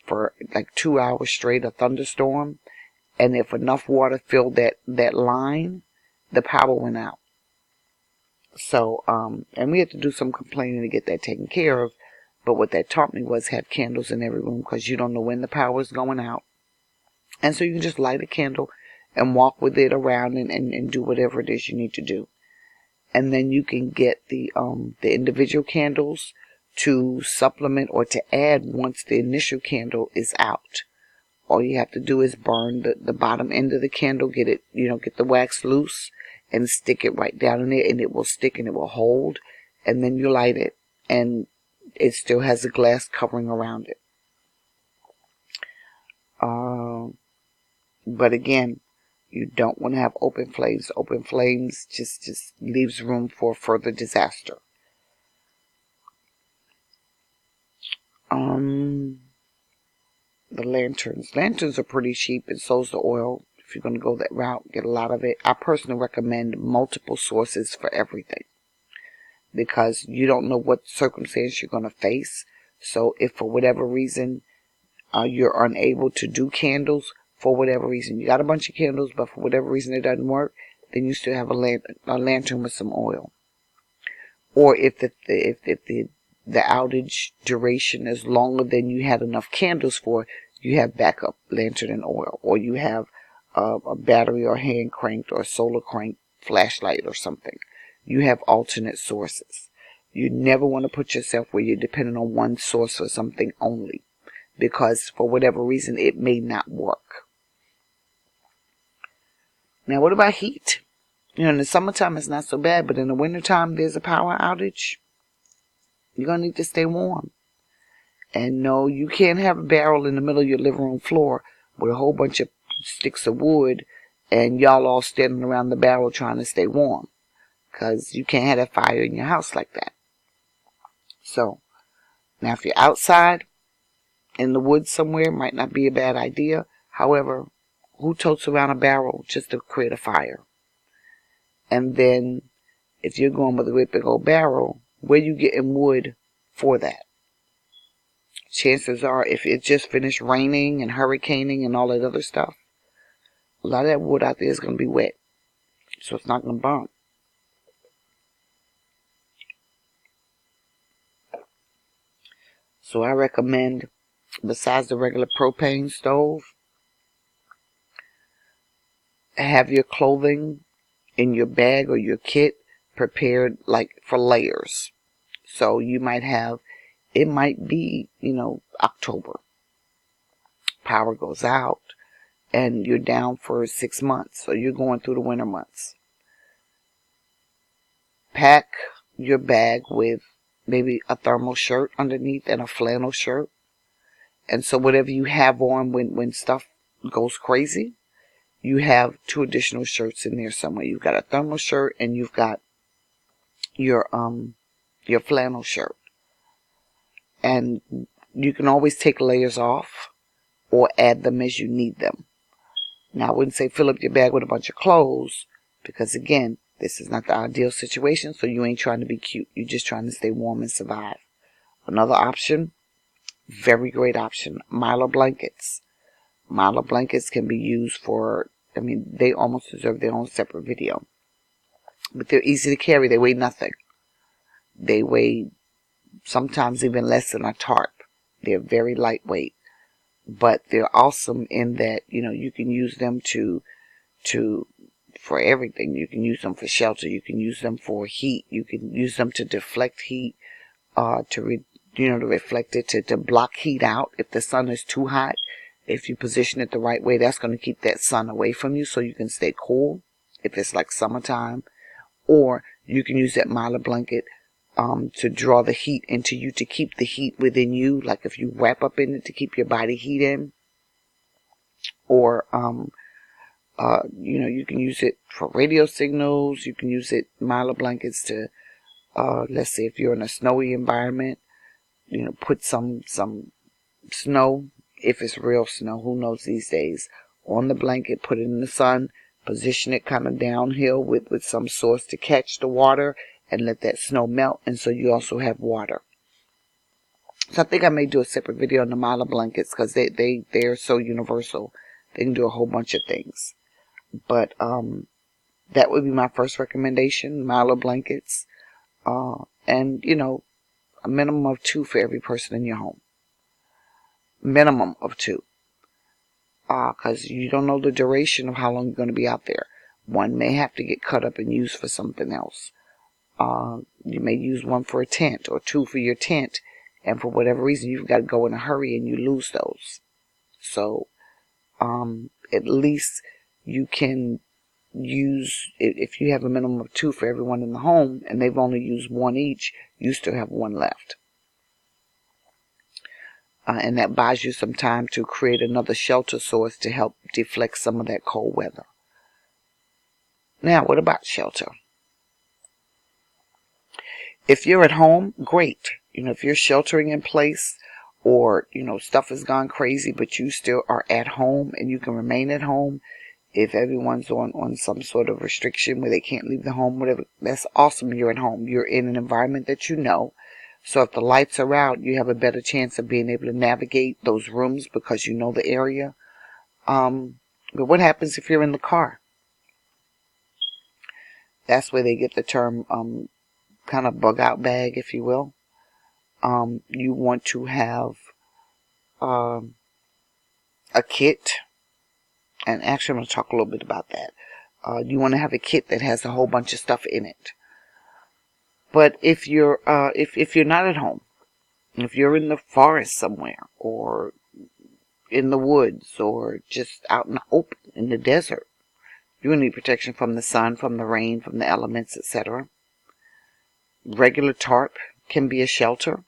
for like 2 hours straight, a thunderstorm, and if enough water filled that line, the power went out. So, and we had to do some complaining to get that taken care of. But what that taught me was have candles in every room, because you don't know when the power is going out. And so you can just light a candle and walk with it around and do whatever it is you need to do. And then you can get the individual candles to supplement or to add once the initial candle is out. All you have to do is burn the bottom end of the candle, get the wax loose, and stick it right down in there, and it will stick and it will hold. And then you light it, and it still has a glass covering around it. But again, you don't want to have open flames. Open flames just leaves room for further disaster. The lanterns. Lanterns are pretty cheap, and so's the oil. If you're going to go that route, get a lot of it. I personally recommend multiple sources for everything, because you don't know what circumstance you're going to face. So if for whatever reason you're unable to do candles, for whatever reason, you got a bunch of candles, but for whatever reason it doesn't work, then you still have a lantern with some oil. Or if the outage duration is longer than you had enough candles for, you have backup lantern and oil, or you have a battery or hand cranked or solar cranked flashlight or something. You have alternate sources. You never want to put yourself where you're dependent on one source for something only, because for whatever reason it may not work. Now what about heat? In the summertime it's not so bad, but in the wintertime there's a power outage. You're going to need to stay warm. And no, you can't have a barrel in the middle of your living room floor with a whole bunch of sticks of wood and y'all all standing around the barrel trying to stay warm, because you can't have that fire in your house like that. So, now if you're outside in the woods somewhere, it might not be a bad idea. However, who totes around a barrel just to create a fire? And then, if you're going with a great big old barrel, where you getting wood for that? Chances are, if it just finished raining and hurricaning and all that other stuff, a lot of that wood out there is going to be wet. So it's not going to burn. So I recommend, besides the regular propane stove, have your clothing in your bag or your kit prepared like for layers. So you might have, it might be, October. Power goes out and you're down for 6 months. So you're going through the winter months. Pack your bag with maybe a thermal shirt underneath and a flannel shirt. And so whatever you have on when stuff goes crazy, you have 2 additional shirts in there somewhere. You've got a thermal shirt and you've got your flannel shirt. And you can always take layers off or add them as you need them. Now, I wouldn't say fill up your bag with a bunch of clothes, because again, this is not the ideal situation, so you ain't trying to be cute. You're just trying to stay warm and survive. Another option, very great option, Mylar Blankets. Mylar Blankets can be used for, I mean, they almost deserve their own separate video. But they're easy to carry. They weigh nothing. They weigh sometimes even less than a tarp. They're very lightweight. But they're awesome in that, you know, you can use them for everything. You can use them for shelter. You can use them for heat. You can use them to deflect heat, to reflect it, to block heat out if the sun is too hot. If you position it the right way, that's going to keep that sun away from you so you can stay cool if it's like summertime. Or you can use that Mylar blanket to draw the heat into you, to keep the heat within you, like if you wrap up in it to keep your body heat in. Or, you can use it for radio signals. You can use it, Mylar blankets, to, let's say if you're in a snowy environment, put some snow, if it's real snow, who knows these days, on the blanket, put it in the sun, position it kind of downhill with some source to catch the water, and let that snow melt, and so you also have water. So I think I may do a separate video on the Mylar blankets, because they're so universal. They can do a whole bunch of things. But that would be my first recommendation, Mylar blankets. And, a minimum of 2 for every person in your home. Minimum of 2. Because you don't know the duration of how long you're going to be out there. One may have to get cut up and used for something else. You may use one for a tent, or 2 for your tent, and for whatever reason you've got to go in a hurry and you lose those. So at least you can use, if you have a minimum of 2 for everyone in the home and they've only used 1 each, you still have 1 left. And that buys you some time to create another shelter source to help deflect some of that cold weather. Now, what about shelter? If you're at home, great. If you're sheltering in place, or, stuff has gone crazy, but you still are at home and you can remain at home. If everyone's on some sort of restriction where they can't leave the home, whatever, that's awesome. You're at home. You're in an environment that you know. So if the lights are out, you have a better chance of being able to navigate those rooms because you know the area. But what happens if you're in the car? That's where they get the term kind of bug out bag, if you will. You want to have a kit. And actually, I'm going to talk a little bit about that. You want to have a kit that has a whole bunch of stuff in it. But if you're if you're not at home, if you're in the forest somewhere, or in the woods, or just out in the open, in the desert, you need protection from the sun, from the rain, from the elements, etc. Regular tarp can be a shelter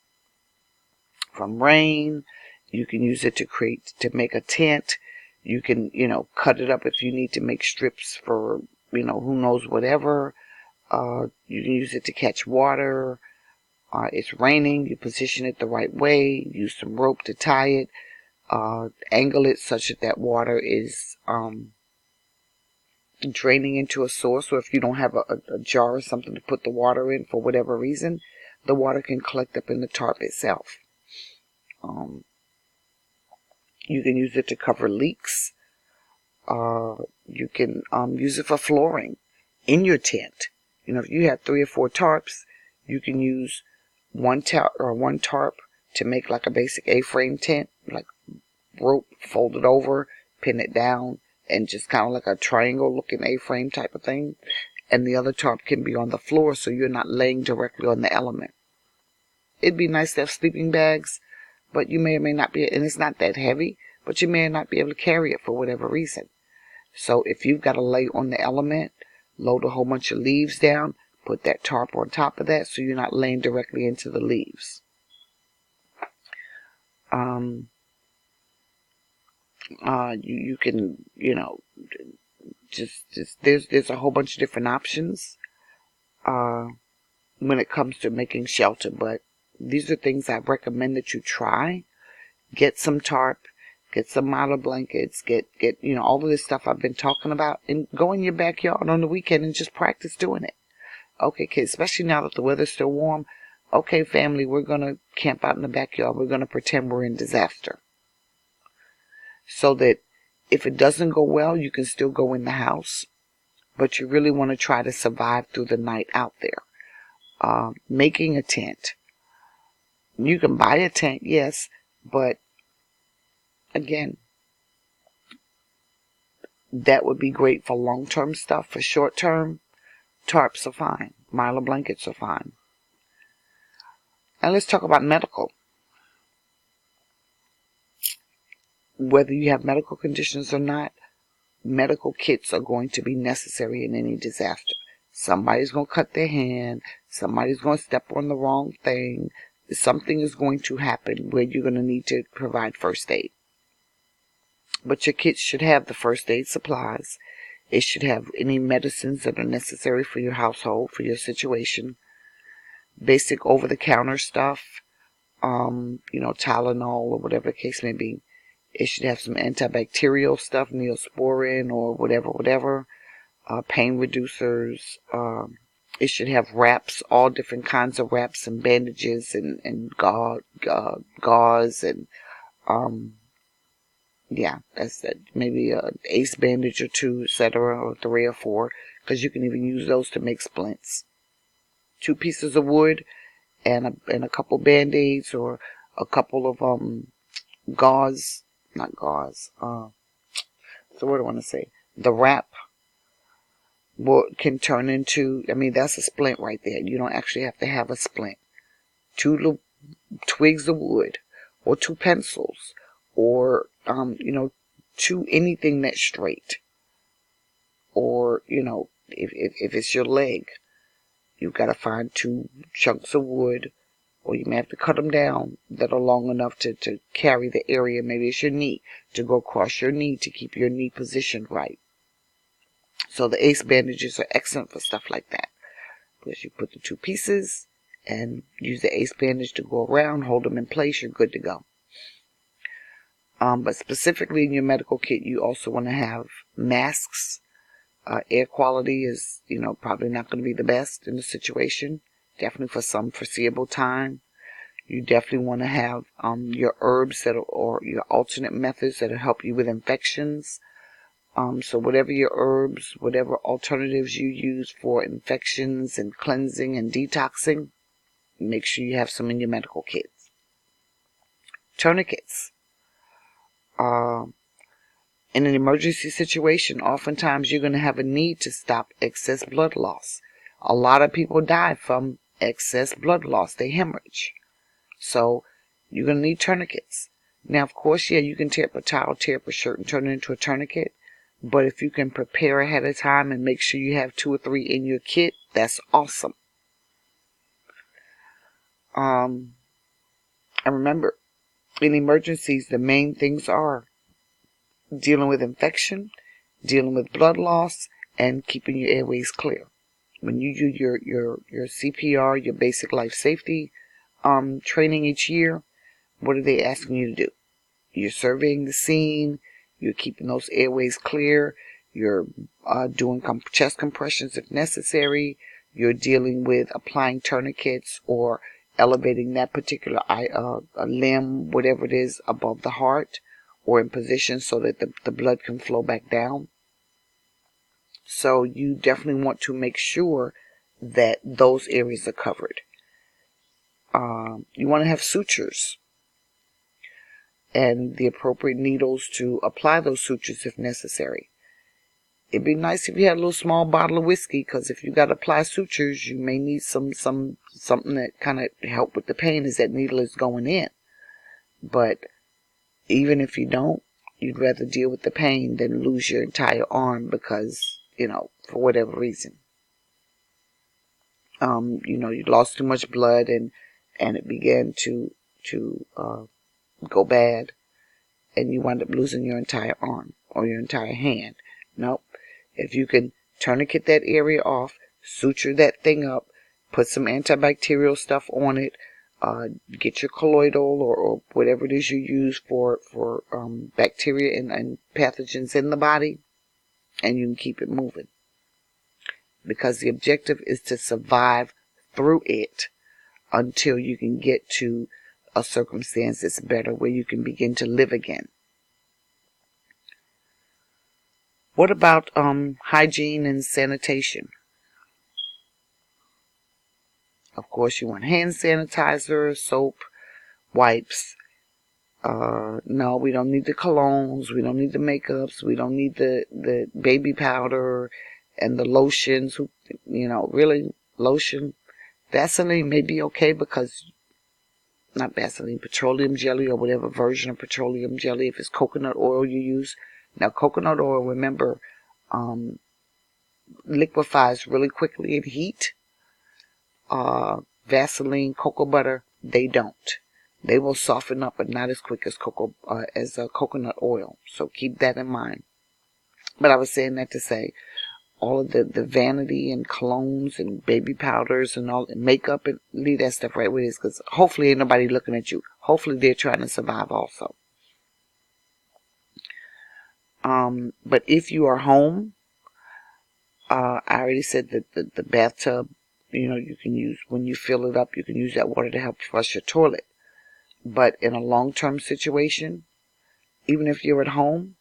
from rain. You can use it to make a tent. You can, cut it up if you need to make strips for, who knows, whatever. You can use it to catch water. It's raining. You position it the right way. Use some rope to tie it. Angle it such that water is draining into a source. Or if you don't have a jar or something to put the water in for whatever reason, the water can collect up in the tarp itself. You can use it to cover leaks. You can use it for flooring in your tent. If you have 3 or 4 tarps, you can use one tarp to make like a basic A-frame tent, like rope, fold it over, pin it down, and just kind of like a triangle looking A-frame type of thing. And the other tarp can be on the floor, so you're not laying directly on the element. It'd be nice to have sleeping bags, but you may or may not be, and it's not that heavy, but you may not be able to carry it for whatever reason. So if you've got to lay on the element, load a whole bunch of leaves down, put that tarp on top of that so you're not laying directly into the leaves. You can, just there's a whole bunch of different options when it comes to making shelter, but these are things I recommend that you try. Get some tarp, get some Mylar blankets, get all of this stuff I've been talking about, and go in your backyard on the weekend and just practice doing it. Okay, kids, especially now that the weather's still warm. Okay, family, we're going to camp out in the backyard. We're going to pretend we're in disaster. So that if it doesn't go well, you can still go in the house. But you really want to try to survive through the night out there. Making a tent. You can buy a tent, yes, but again, that would be great for long-term stuff. For short-term, tarps are fine. Mylar blankets are fine. Now let's talk about medical. Whether you have medical conditions or not, medical kits are going to be necessary in any disaster. Somebody's going to cut their hand. Somebody's going to step on the wrong thing. Something is going to happen where you're going to need to provide first aid. But your kit should have the first aid supplies. It should have any medicines that are necessary for your household, for your situation. Basic over-the-counter stuff, Tylenol or whatever the case may be. It should have some antibacterial stuff, Neosporin or whatever. Pain reducers. It should have wraps, all different kinds of wraps and bandages and gauze and that's that. Maybe a ace bandage or two, etc., or 3 or 4, because you can even use those to make splints. 2 pieces of wood and a couple band-aids or a couple of gauze, not gauze. So what do I want to say? The wrap can turn into, that's a splint right there. You don't actually have to have a splint. 2 little twigs of wood or 2 pencils or 2 anything that's straight. Or, if it's your leg, you've got to find 2 chunks of wood, or you may have to cut them down that are long enough to carry the area. Maybe it's your knee, to go across your knee to keep your knee positioned right. So the ace bandages are excellent for stuff like that, because you put the 2 pieces and use the ace bandage to go around, hold them in place, you're good to go. But specifically in your medical kit, you also want to have masks. Air quality is, probably not going to be the best in the situation. Definitely for some foreseeable time. You definitely want to have your herbs or your alternate methods that'll help you with infections. So whatever your herbs, whatever alternatives you use for infections and cleansing and detoxing, make sure you have some in your medical kits. Tourniquets. In an emergency situation, oftentimes you're going to have a need to stop excess blood loss. A lot of people die from excess blood loss. They hemorrhage. So you're going to need tourniquets. Now, of course, you can tear up a towel, tear up a shirt, and turn it into a tourniquet. But if you can prepare ahead of time and make sure you have 2 or 3 in your kit, that's awesome. And remember, in emergencies, the main things are dealing with infection, dealing with blood loss, and keeping your airways clear. When you do your CPR, your basic life safety training each year, what are they asking you to do? You're surveying the scene, you're keeping those airways clear, you're doing chest compressions if necessary, you're dealing with applying tourniquets or elevating that particular limb, whatever it is, above the heart or in position so that the blood can flow back down. So you definitely want to make sure that those areas are covered. You want to have sutures and the appropriate needles to apply those sutures if necessary. It'd be nice if you had a little small bottle of whiskey, because if you got to apply sutures, you may need something that kind of help with the pain as that needle is going in. But even if you don't, you'd rather deal with the pain than lose your entire arm because, for whatever reason. You lost too much blood and it began to go bad. and you wind up losing your entire arm or your entire hand. Nope. If you can tourniquet that area off, suture that thing up, put some antibacterial stuff on it, get your colloidal or whatever it is you use for bacteria and pathogens in the body, and you can keep it moving. Because the objective is to survive through it until you can get to a circumstance that's better, where you can begin to live again. What about hygiene and sanitation? Of course, you want hand sanitizer, soap, wipes. No, we don't need the colognes. We don't need the makeups. We don't need the baby powder and the lotions. Really, lotion. Vaseline may be okay because, not Vaseline, petroleum jelly or whatever version of petroleum jelly, if it's coconut oil you use. Now, coconut oil, remember, liquefies really quickly in heat. Vaseline, cocoa butter, they don't. They will soften up, but not as quick as coconut oil. So keep that in mind. But I was saying that to say, all of the vanity and colognes and baby powders and all and makeup, and leave that stuff right where it is, because hopefully ain't nobody looking at you. Hopefully they're trying to survive also. But if you are home, I already said that the bathtub, you can use, when you fill it up, you can use that water to help flush your toilet. But in a long-term situation, even if you're at home,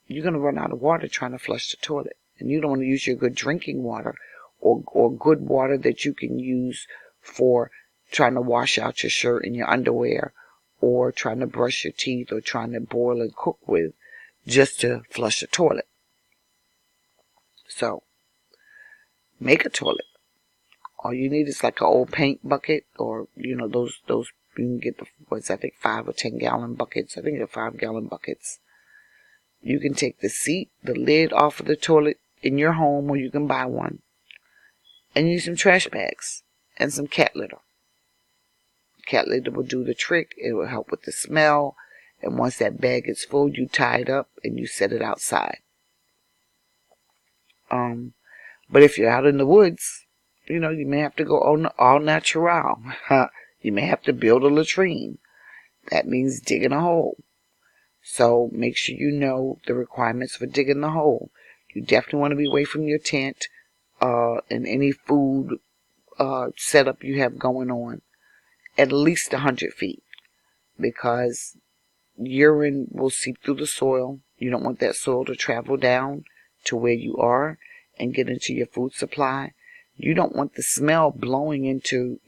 you're going to run out of water trying to flush the toilet. And you don't want to use your good drinking water or good water that you can use for trying to wash out your shirt and your underwear, or trying to brush your teeth, or trying to boil and cook with, just to flush the toilet. So, make a toilet. All you need is like an old paint bucket, or, those you can get I think 5 or 10 gallon buckets. I think they're 5 gallon buckets. You can take the seat, the lid off of the toilet in your home, or you can buy one, and use some trash bags and some cat litter. Cat litter will do the trick. It will help with the smell. And once that bag is full, you tie it up and you set it outside. But if you're out in the woods, you may have to go all natural. You may have to build a latrine. That means digging a hole. So make sure you know the requirements for digging the hole. You definitely want to be away from your tent and any food setup you have going on. At least 100 feet. Because urine will seep through the soil. You don't want that soil to travel down to where you are and get into your food supply. You don't want the smell blowing into,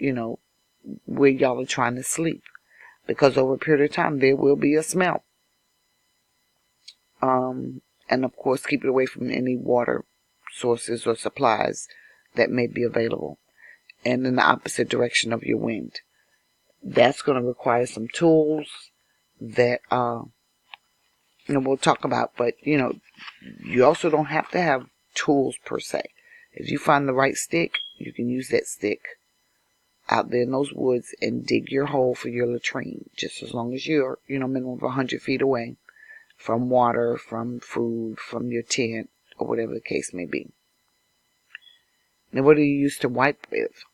where y'all are trying to sleep. Because over a period of time, there will be a smell. And of course, keep it away from any water sources or supplies that may be available. And in the opposite direction of your wind. That's going to require some tools that, we'll talk about. But, you also don't have to have tools per se. If you find the right stick, you can use that stick out there in those woods and dig your hole for your latrine. Just as long as you're, minimum of 100 feet away from water, from food, from your tent, or whatever the case may be. Now, what do you use to wipe with?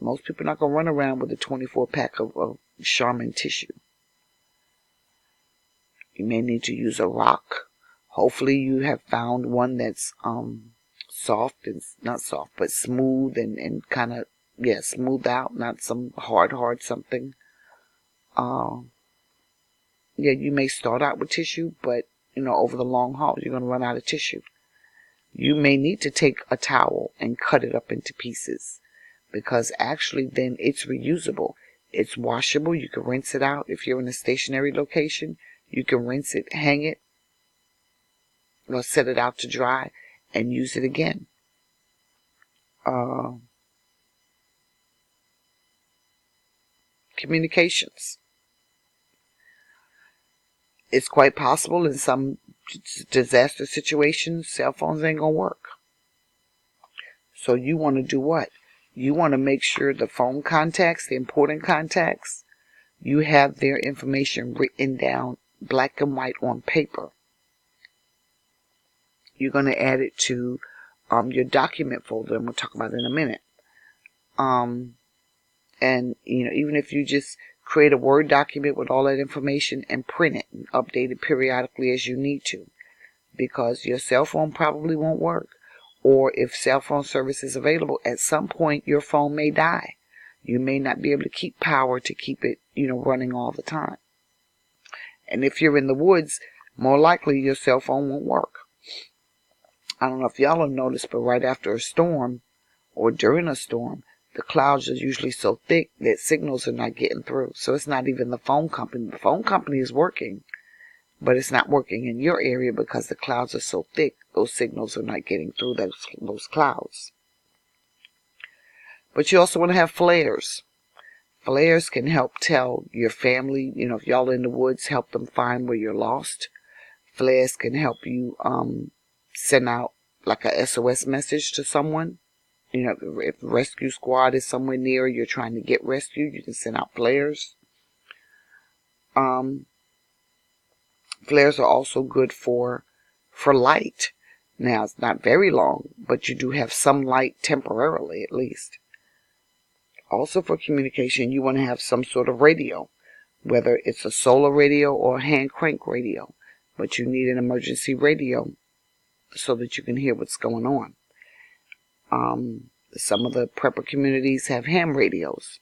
Most people are not going to run around with a 24 pack of Charmin tissue. You may need to use a rock. Hopefully you have found one that's soft, and not soft, but smooth and kind of, smooth out, not some hard something. You may start out with tissue, but, over the long haul, you're going to run out of tissue. You may need to take a towel and cut it up into pieces, because actually then it's reusable. It's washable. You can rinse it out. If you're in a stationary location, you can rinse it, hang it, or set it out to dry and use it again. Communications. It's quite possible in some disaster situations, cell phones ain't going to work. So you want to do what? You want to make sure the phone contacts, the important contacts, you have their information written down black and white on paper. You're going to add it to your document folder, and we'll talk about it in a minute. And even if you just create a Word document with all that information and print it and update it periodically as you need to, because your cell phone probably won't work. Or if cell phone service is available, at some point your phone may die. You may not be able to keep power to keep it, running all the time. And if you're in the woods, more likely your cell phone won't work. I don't know if y'all have noticed, but right after a storm or during a storm, the clouds are usually so thick that signals are not getting through. So it's not even the phone company. The phone company is working, but it's not working in your area because the clouds are so thick. Those signals are not getting through those clouds. But you also want to have flares. Flares can help tell your family, if y'all are in the woods, help them find where you're lost. Flares can help you send out like a SOS message to someone. If the rescue squad is somewhere near, you're trying to get rescued, you can send out flares. Flares are also good for light. Now, it's not very long, but you do have some light temporarily, at least. Also for communication, you want to have some sort of radio, whether it's a solar radio or a hand crank radio. But you need an emergency radio so that you can hear what's going on. Some of the prepper communities have ham radios.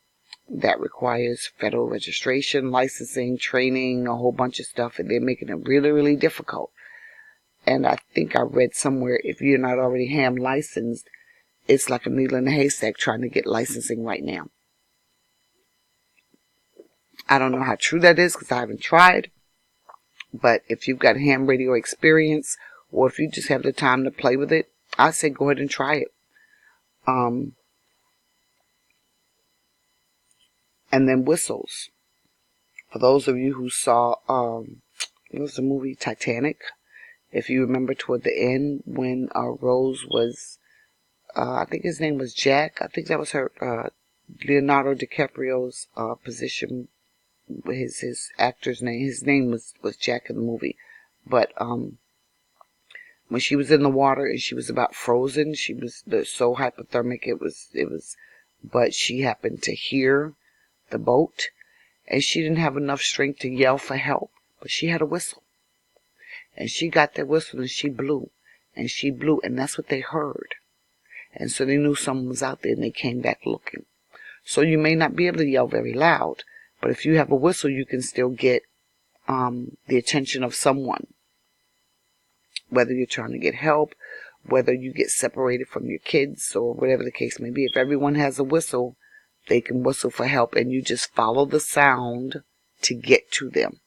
That requires federal registration, licensing, training, a whole bunch of stuff, and they're making it really, really difficult. And I think I read somewhere, if you're not already ham licensed, it's like a needle in a haystack trying to get licensing right now. I don't know how true that is because I haven't tried. But if you've got ham radio experience, or if you just have the time to play with it, I say go ahead and try it. And then whistles. For those of you who saw, it was the movie Titanic. If you remember toward the end when Rose was, I think his name was Jack. I think that was her, Leonardo DiCaprio's position. His actor's name. His name was Jack in the movie. But when she was in the water and she was about frozen, she was so hypothermic it was. But she happened to hear the boat, and she didn't have enough strength to yell for help, but she had a whistle, and she got that whistle and she blew, and that's what they heard, and so they knew someone was out there, and they came back looking. So you may not be able to yell very loud, but if you have a whistle, you can still get the attention of someone, whether you're trying to get help, whether you get separated from your kids, or whatever the case may be. If everyone has a whistle, they can whistle for help, and you just follow the sound to get to them.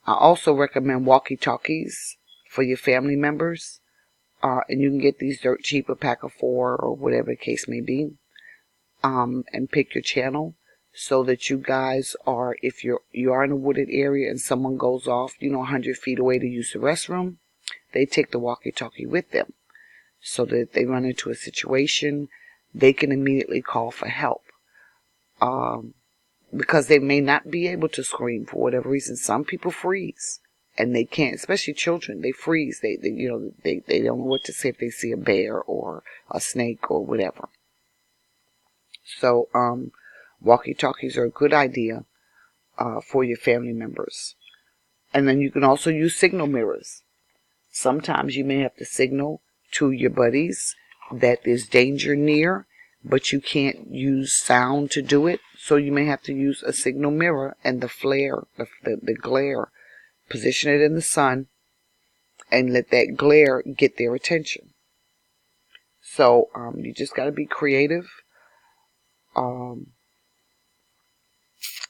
I also recommend walkie-talkies for your family members, and you can get these dirt cheap, a pack of 4 or whatever the case may be, and pick your channel so that you guys are, if you are in a wooded area and someone goes off, 100 feet away to use the restroom, they take the walkie-talkie with them so that if they run into a situation, they can immediately call for help. Because they may not be able to scream for whatever reason. Some people freeze and they can't, especially children. They freeze. They don't know what to say if they see a bear or a snake or whatever. So, walkie-talkies are a good idea for your family members. And then you can also use signal mirrors. Sometimes you may have to signal to your buddies that there's danger near, but you can't use sound to do it. So you may have to use a signal mirror and the flare, the glare, position it in the sun and let that glare get their attention. So you just got to be creative.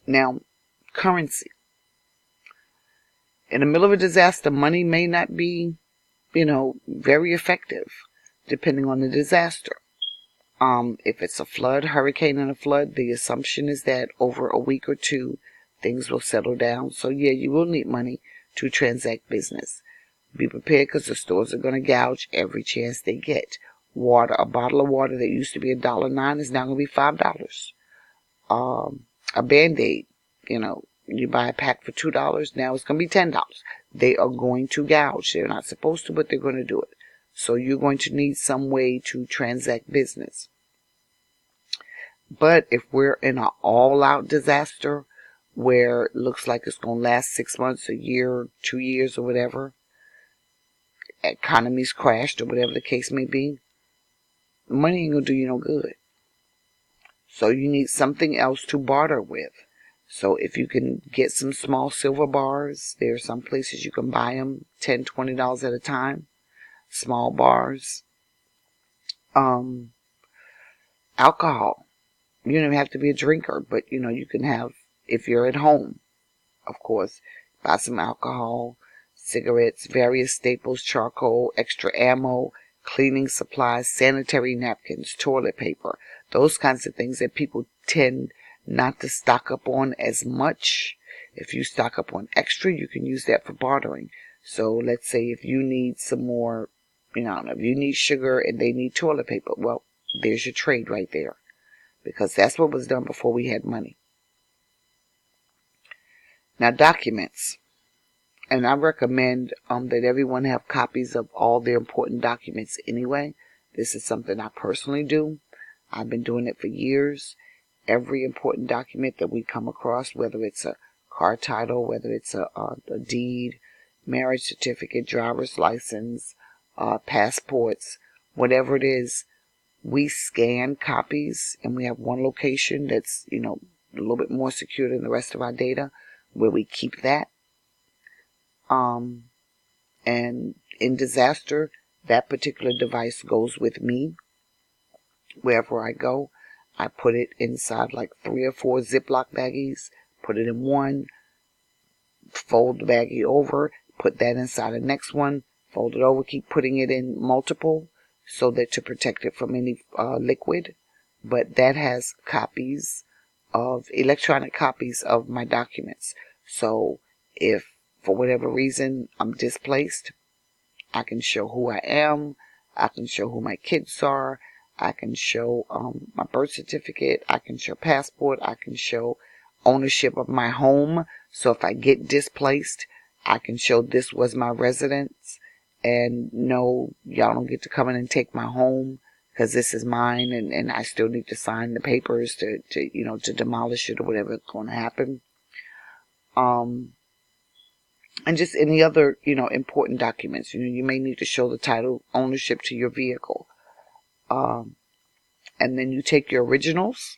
Now, currency. In the middle of a disaster, money may not be, very effective, depending on the disaster. If it's a flood, hurricane and a flood, the assumption is that over a week or 2, things will settle down. So yeah, you will need money to transact business. Be prepared because the stores are going to gouge every chance they get. Water, a bottle of water that used to be $1.09 is now going to be $5. A Band-Aid, You buy a pack for $2, now it's going to be $10. They are going to gouge. They're not supposed to, but they're going to do it. So you're going to need some way to transact business. But if we're in an all-out disaster where it looks like it's going to last 6 months, a year, 2 years, or whatever, economy's crashed or whatever the case may be, money ain't going to do you no good. So you need something else to barter with. So if you can get some small silver bars, there are some places you can buy them $10, $20 at a time. Small bars. Alcohol. You don't even have to be a drinker, but you can have, if you're at home, of course, buy some alcohol, cigarettes, various staples, charcoal, extra ammo, cleaning supplies, sanitary napkins, toilet paper, those kinds of things that people tend not to stock up on as much. If you stock up on extra, you can use that for bartering. So let's say if you need some more, if you need sugar and they need toilet paper, well, there's your trade right there. Because that's what was done before we had money. Now, documents. And I recommend that everyone have copies of all their important documents anyway. This is something I personally do. I've been doing it for years. Every important document that we come across, whether it's a car title, whether it's a deed, marriage certificate, driver's license, passports, whatever it is, we scan copies, and we have one location that's, a little bit more secure than the rest of our data, where we keep that. And in disaster, that particular device goes with me. Wherever I go, I put it inside like 3 or 4 Ziploc baggies, put it in one, fold the baggie over, put that inside the next one, fold it over, keep putting it in multiple, so that to protect it from any liquid. But that has electronic copies of my documents. So if for whatever reason I'm displaced, I can show who I am, I can show who my kids are, I can show my birth certificate, I can show passport, I can show ownership of my home. So if I get displaced, I can show this was my residence. And no, y'all don't get to come in and take my home because this is mine, and I still need to sign the papers to demolish it or whatever is going to happen. And just any other, important documents. You may need to show the title ownership to your vehicle. And then you take your originals.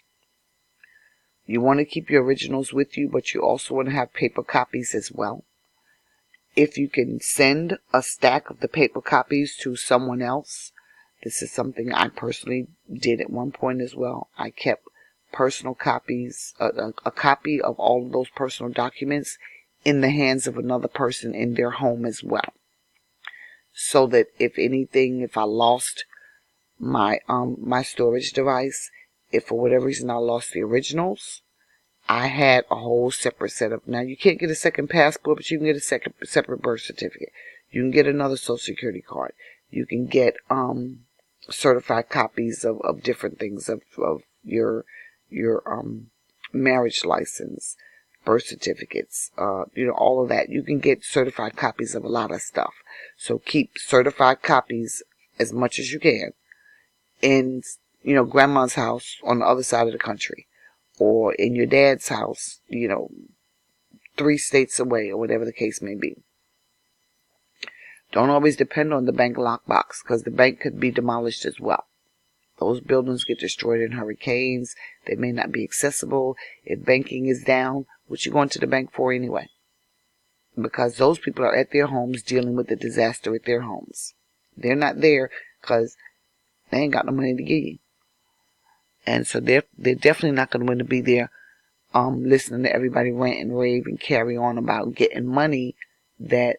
You want to keep your originals with you, but you also want to have paper copies as well. If you can send a stack of the paper copies to someone else, this is something I personally did at one point as well. I kept personal copies, a copy of all of those personal documents in the hands of another person in their home as well. So that if I lost my storage device, if for whatever reason I lost the originals, I had a whole separate setup. Now, you can't get a second passport, but you can get a separate birth certificate. You can get another social security card. You can get certified copies of different things, of your marriage license, birth certificates, all of that. You can get certified copies of a lot of stuff. So keep certified copies as much as you can in, grandma's house on the other side of the country, or in your dad's house, 3 states away, or whatever the case may be. Don't always depend on the bank lockbox, because the bank could be demolished as well. Those buildings get destroyed in hurricanes. They may not be accessible. If banking is down, what you going to the bank for anyway? Because those people are at their homes dealing with the disaster at their homes. They're not there because they ain't got no money to give you. And so they're definitely not going to want to be there listening to everybody rant and rave and carry on about getting money that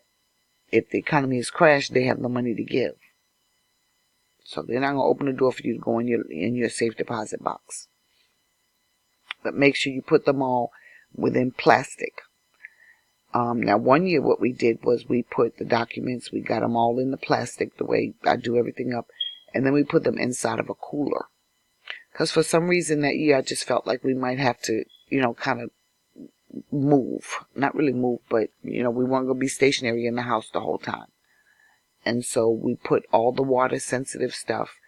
if the economy has crashed, they have no money to give. So they're not going to open the door for you to go in your safe deposit box. But make sure you put them all within plastic. Now, one year what we did was we put the documents, we got them all in the plastic, the way I do everything up, and then we put them inside of a cooler. Because for some reason that year I just felt like we might have to, kind of move. Not really move, but, we weren't going to be stationary in the house the whole time. And so we put all the water sensitive stuff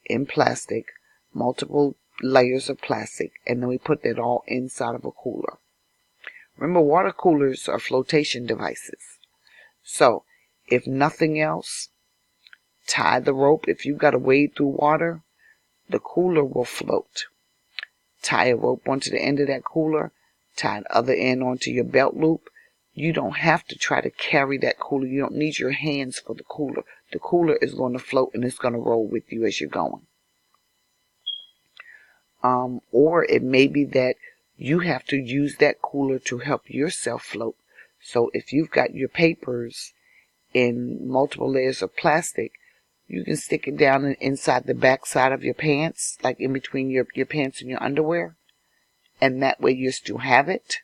in plastic, multiple layers of plastic, and then we put that all inside of a cooler. Remember, water coolers are flotation devices. So, if nothing else, tie the rope. If you've got to wade through water, the cooler will float. Tie a rope onto the end of that cooler, tie the other end onto your belt loop. You don't have to try to carry that cooler. You don't need your hands for the cooler. The cooler is going to float and it's going to roll with you as you're going. Or it may be that you have to use that cooler to help yourself float. So if you've got your papers in multiple layers of plastic, you can stick it down inside the back side of your pants, like in between your pants and your underwear. And that way you still have it.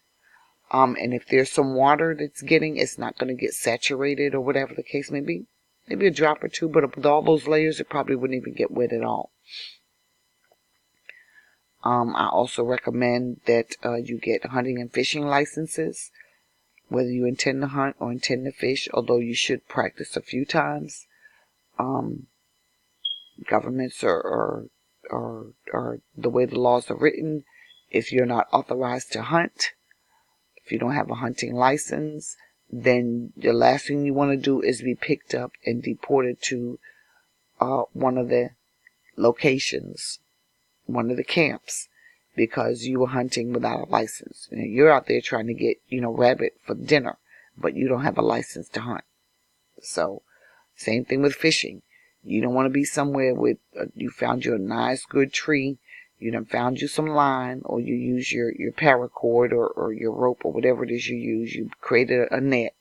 And if there's some water that's it's not going to get saturated or whatever the case may be. Maybe a drop or two, but with all those layers, it probably wouldn't even get wet at all. I also recommend that you get hunting and fishing licenses, whether you intend to hunt or intend to fish, although you should practice a few times. Governments or the way the laws are written, if you're not authorized to hunt, if you don't have a hunting license, then the last thing you want to do is be picked up and deported to one of the locations, one of the camps, because you were hunting without a license. You're out there trying to get, rabbit for dinner, but you don't have a license to hunt. So, same thing with fishing. You don't want to be somewhere with, you found you a nice, good tree, you done found you some line, or you use your paracord or your rope or whatever it is you use. You created a net,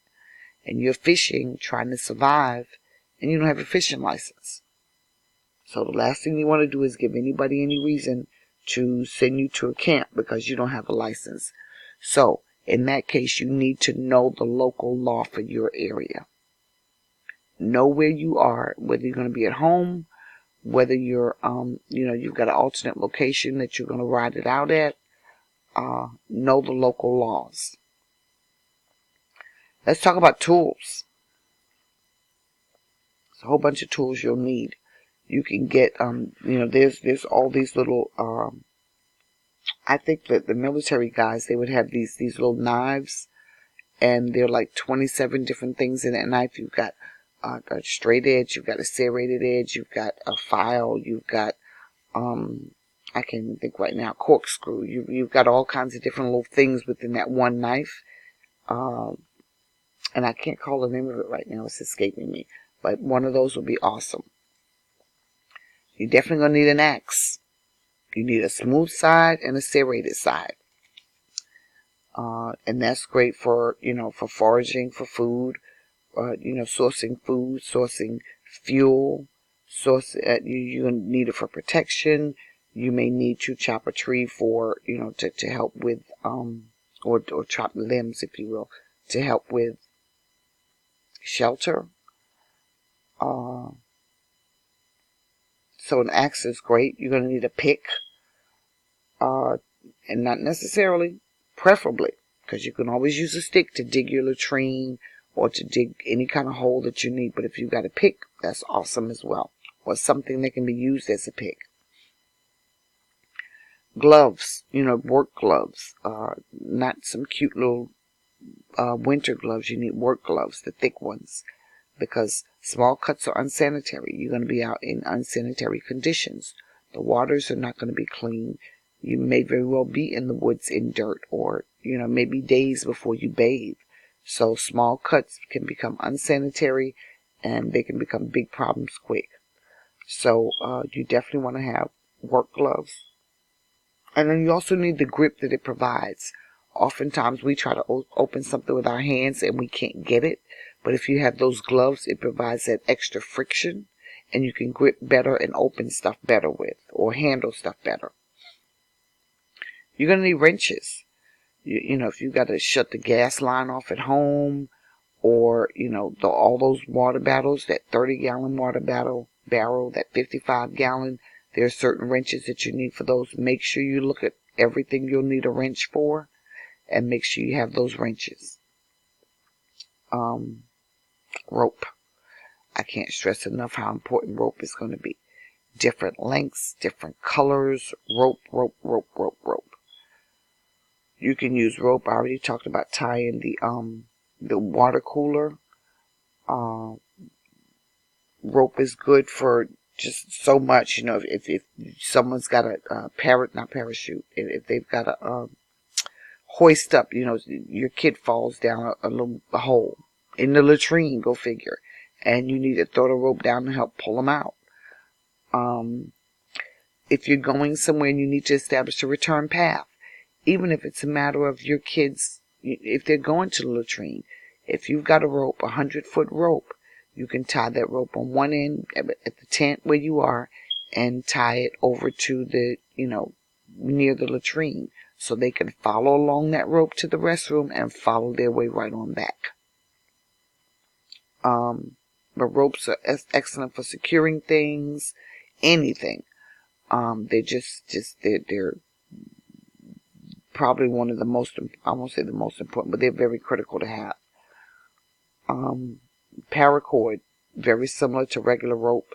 and you're fishing, trying to survive, and you don't have a fishing license. So the last thing you want to do is give anybody any reason to send you to a camp because you don't have a license. So, in that case, you need to know the local law for your area. Know where you are, whether you're going to be at home, whether you're, you've got an alternate location that you're going to ride it out at. Know the local laws. Let's talk about tools. There's a whole bunch of tools you'll need. You can get, there's all these little, I think that the military guys, they would have these little knives, and they're like 27 different things in that knife. You've got a straight edge, you've got a serrated edge, you've got a file, you've got, I can't even think right now, corkscrew. You've got all kinds of different little things within that one knife. And I can't call the name of it right now, it's escaping me. But one of those would be awesome. You're definitely going to need an axe. You need a smooth side and a serrated side. And that's great for, for foraging for food, sourcing food, sourcing fuel, you need it for protection. You may need to chop a tree for, to help with, or chop limbs, if you will, to help with shelter. So an axe is great. You're going to need a pick, and not necessarily, preferably, because you can always use a stick to dig your latrine or to dig any kind of hole that you need. But if you've got a pick, that's awesome as well, or something that can be used as a pick. Gloves, work gloves, not some cute little winter gloves. You need work gloves, the thick ones, because small cuts are unsanitary. You're going to be out in unsanitary conditions. The waters are not going to be clean. You may very well be in the woods in dirt, or, maybe days before you bathe. So small cuts can become unsanitary, and they can become big problems quick. So you definitely want to have work gloves. And then you also need the grip that it provides. Oftentimes we try to open something with our hands and we can't get it. But if you have those gloves, it provides that extra friction, and you can grip better and open stuff better with, or handle stuff better. You're going to need wrenches. If you've got to shut the gas line off at home, or, all those water barrels, that 30-gallon water barrel, that 55-gallon, there are certain wrenches that you need for those. Make sure you look at everything you'll need a wrench for. and make sure you have those wrenches. Rope. I can't stress enough how important rope is going to be. Different lengths, different colors, rope. You can use rope. I already talked about tying the water cooler. Rope is good for just so much, if someone's got a if they've got a hoist up, your kid falls down a hole in the latrine, go figure, and you need to throw the rope down to help pull them out. If you're going somewhere and you need to establish a return path, even if it's a matter of your kids, if they're going to the latrine, if you've got a rope, 100-foot rope, you can tie that rope on one end at the tent where you are and tie it over to the, near the latrine, so they can follow along that rope to the restroom and follow their way right on back. But ropes are excellent for securing things, anything. They're probably one of the most, I won't say the most important, but they're very critical to have. Paracord, very similar to regular rope.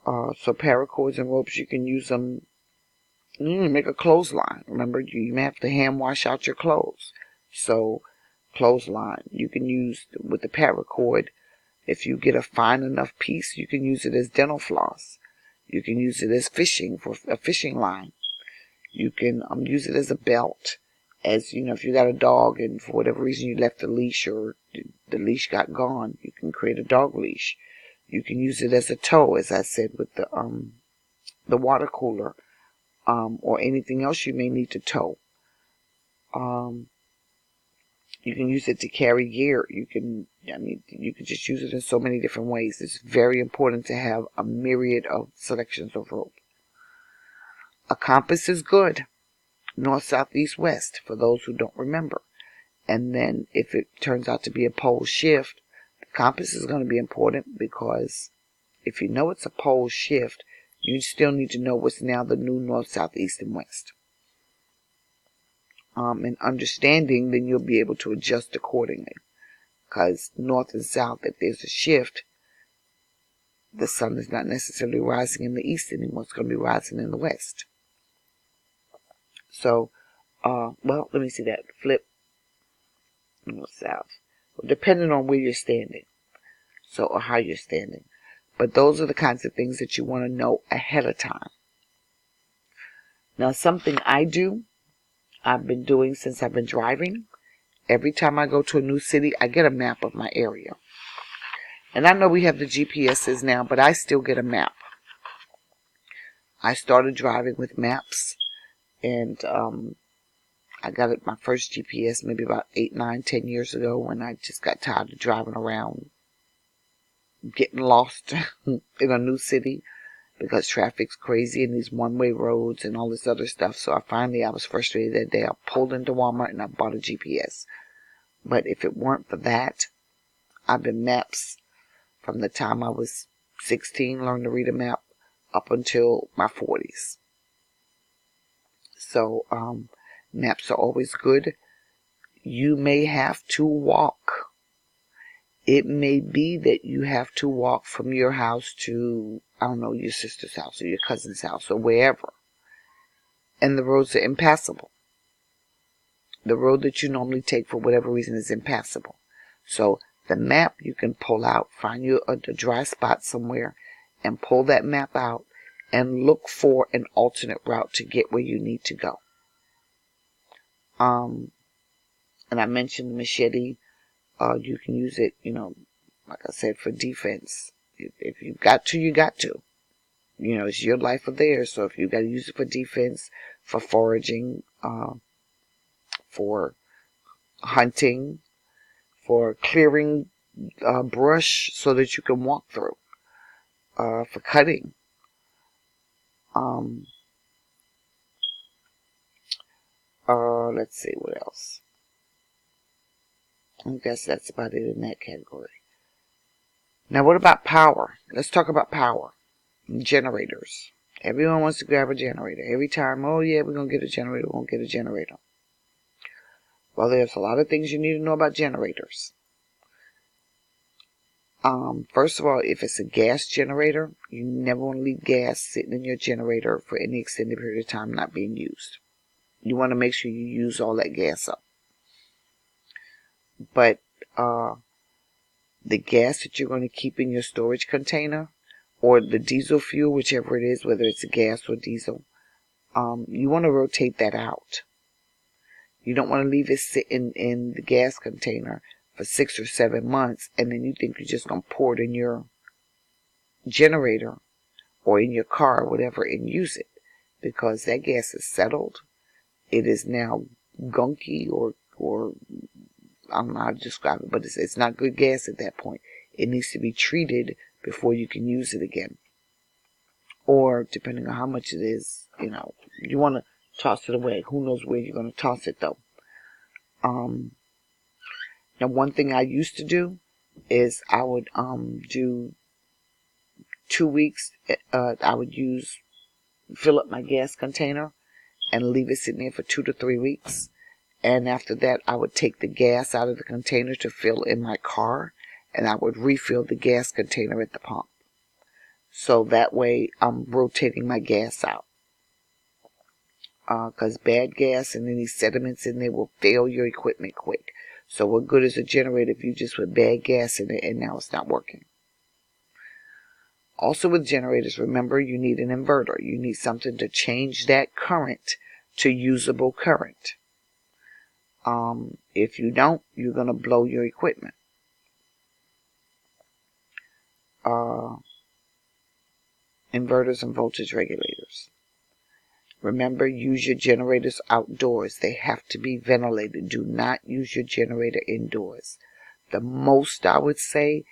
So paracords and ropes, you can use them, make a clothesline. Remember, you may have to hand wash out your clothes. So, clothesline, you can use with the paracord. If you get a fine enough piece, you can use it as dental floss. You can use it as fishing, for a fishing line. You can use it as a belt. As if you got a dog and for whatever reason you left the leash or the leash got gone, you can create a dog leash. You can use it as a tow, as I said, with the water cooler, or anything else you may need to tow. You can use it to carry gear. You can just use it in so many different ways. It's very important to have a myriad of selections of rope. A compass is good. North, south, east, west, for those who don't remember. And then if it turns out to be a pole shift, the compass is going to be important, because if you know it's a pole shift, you still need to know what's now the new north, south, east, and west. And understanding, then you'll be able to adjust accordingly. Because north and south, if there's a shift, the sun is not necessarily rising in the east anymore. It's going to be rising in the west. So, let me see that. Flip north, south. Well, depending on where you're standing. So, or how you're standing. But those are the kinds of things that you want to know ahead of time. Now, something I've been doing since I've been driving. Every time I go to a new city, I get a map of my area. And I know we have the GPSs now, but I still get a map. I started driving with maps, and I got my first GPS maybe about 8, 9, 10 years ago, when I just got tired of driving around, getting lost in a new city, because traffic's crazy and these one-way roads and all this other stuff. So I was frustrated that day. I pulled into Walmart and I bought a GPS. But if it weren't for that, I've been maps from the time I was 16, learned to read a map, up until my 40s. So, maps are always good. You may have to walk. It may be that you have to walk from your house to, your sister's house or your cousin's house or wherever. And the roads are impassable. The road that you normally take for whatever reason is impassable. So the map you can pull out, find you a dry spot somewhere and pull that map out and look for an alternate route to get where you need to go. And I mentioned the machete. You can use it, like I said, for defense. If you've got to, you got to. It's your life or theirs. So if you got to use it for defense, for foraging, for hunting, for clearing brush so that you can walk through, for cutting. Let's see what else. I guess that's about it in that category. Now, what about power? Let's talk about power. Generators. Everyone wants to grab a generator. Every time, oh yeah, we're going to get a generator, Well, there's a lot of things you need to know about generators. First of all, if it's a gas generator, you never want to leave gas sitting in your generator for any extended period of time not being used. You want to make sure you use all that gas up. But the gas that you're going to keep in your storage container, or the diesel fuel, whichever it is, whether it's gas or diesel, you want to rotate that out. You don't want to leave it sitting in the gas container for 6 or 7 months, and then you think you're just going to pour it in your generator or in your car or whatever and use it, because that gas is settled. It is now gunky, or I don't know how to describe it, but it's not good gas at that point. It needs to be treated before you can use it again. Or depending on how much it is, you want to toss it away. Who knows where you're going to toss it though. Now one thing I used to do is I would do 2 weeks. I would fill up my gas container and leave it sitting there for 2 to 3 weeks. And after that, I would take the gas out of the container to fill in my car, and I would refill the gas container at the pump. So that way, I'm rotating my gas out. Because bad gas and any sediments in there will fail your equipment quick. So what good is a generator if you just put bad gas in it and now it's not working? Also with generators, remember you need an inverter. You need something to change that current to usable current. If you don't, you're going to blow your equipment. Inverters and voltage regulators. Remember, use your generators outdoors. They have to be ventilated. Do not use your generator indoors. The most I would say,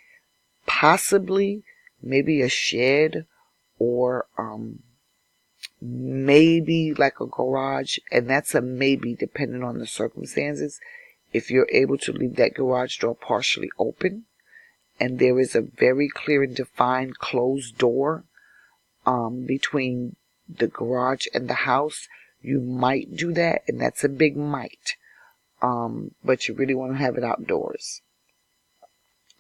possibly, maybe a shed, or maybe like a garage, and that's a maybe depending on the circumstances. If you're able to leave that garage door partially open and there is a very clear and defined closed door between the garage and the house, you might do that, and that's a big might. But you really want to have it outdoors.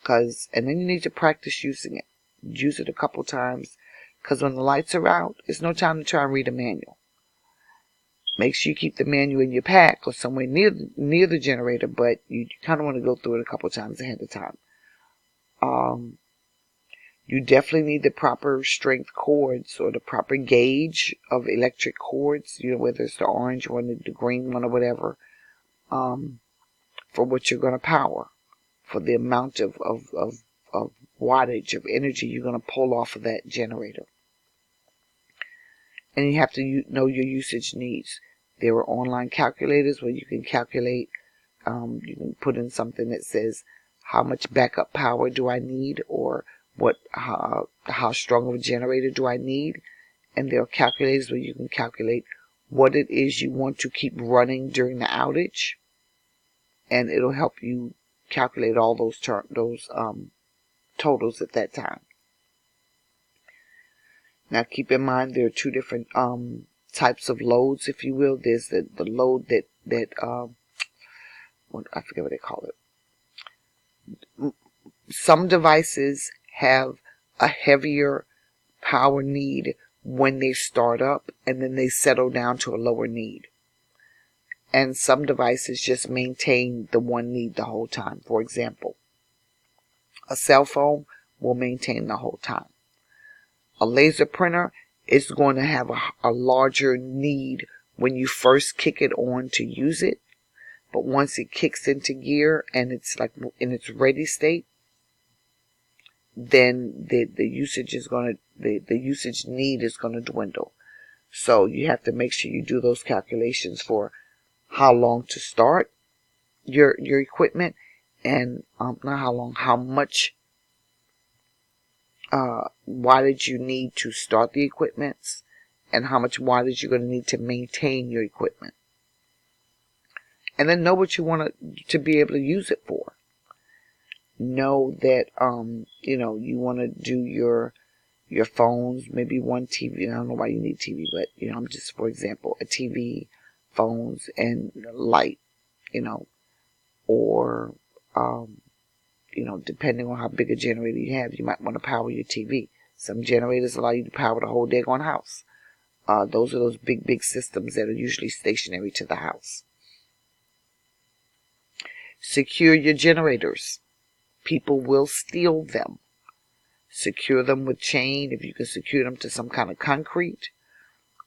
And then you need to practice using it. Use it a couple times, because when the lights are out, it's no time to try and read a manual. Make sure you keep the manual in your pack or somewhere near the generator, but you kind of want to go through it a couple times ahead of time. You definitely need the proper strength cords or the proper gauge of electric cords, whether it's the orange one, the green one, or whatever, for what you're going to power, for the amount of wattage of energy you're going to pull off of that generator. And you have to know your usage needs. There are online calculators where you can calculate, you can put in something that says, how much backup power do I need, or how strong of a generator do I need? And there are calculators where you can calculate what it is you want to keep running during the outage, and it'll help you calculate all those totals at that time. Now keep in mind there are two different types of loads, if you will. There's the load that I forget what they call it. Some devices have a heavier power need when they start up, and then they settle down to a lower need. And some devices just maintain the one need the whole time. For example, a cell phone will maintain the whole time. A laser printer is going to have a larger need when you first kick it on to use it, but once it kicks into gear and it's like in its ready state, then the usage need is going to dwindle. So you have to make sure you do those calculations for how long to start your equipment, and not how long, how much wattage you need to start the equipment, and how much wattage you're going to need to maintain your equipment. And then know what you want to be able to use it for. Know that you want to do your phones, maybe one TV. I don't know why you need TV, but I'm just, for example, a TV, phones, and light. or, depending on how big a generator you have, you might want to power your TV. Some generators allow you to power the whole daggone house. Those are those big systems that are usually stationary to the house. Secure your generators. People will steal them. Secure them with chain. If you can secure them to some kind of concrete,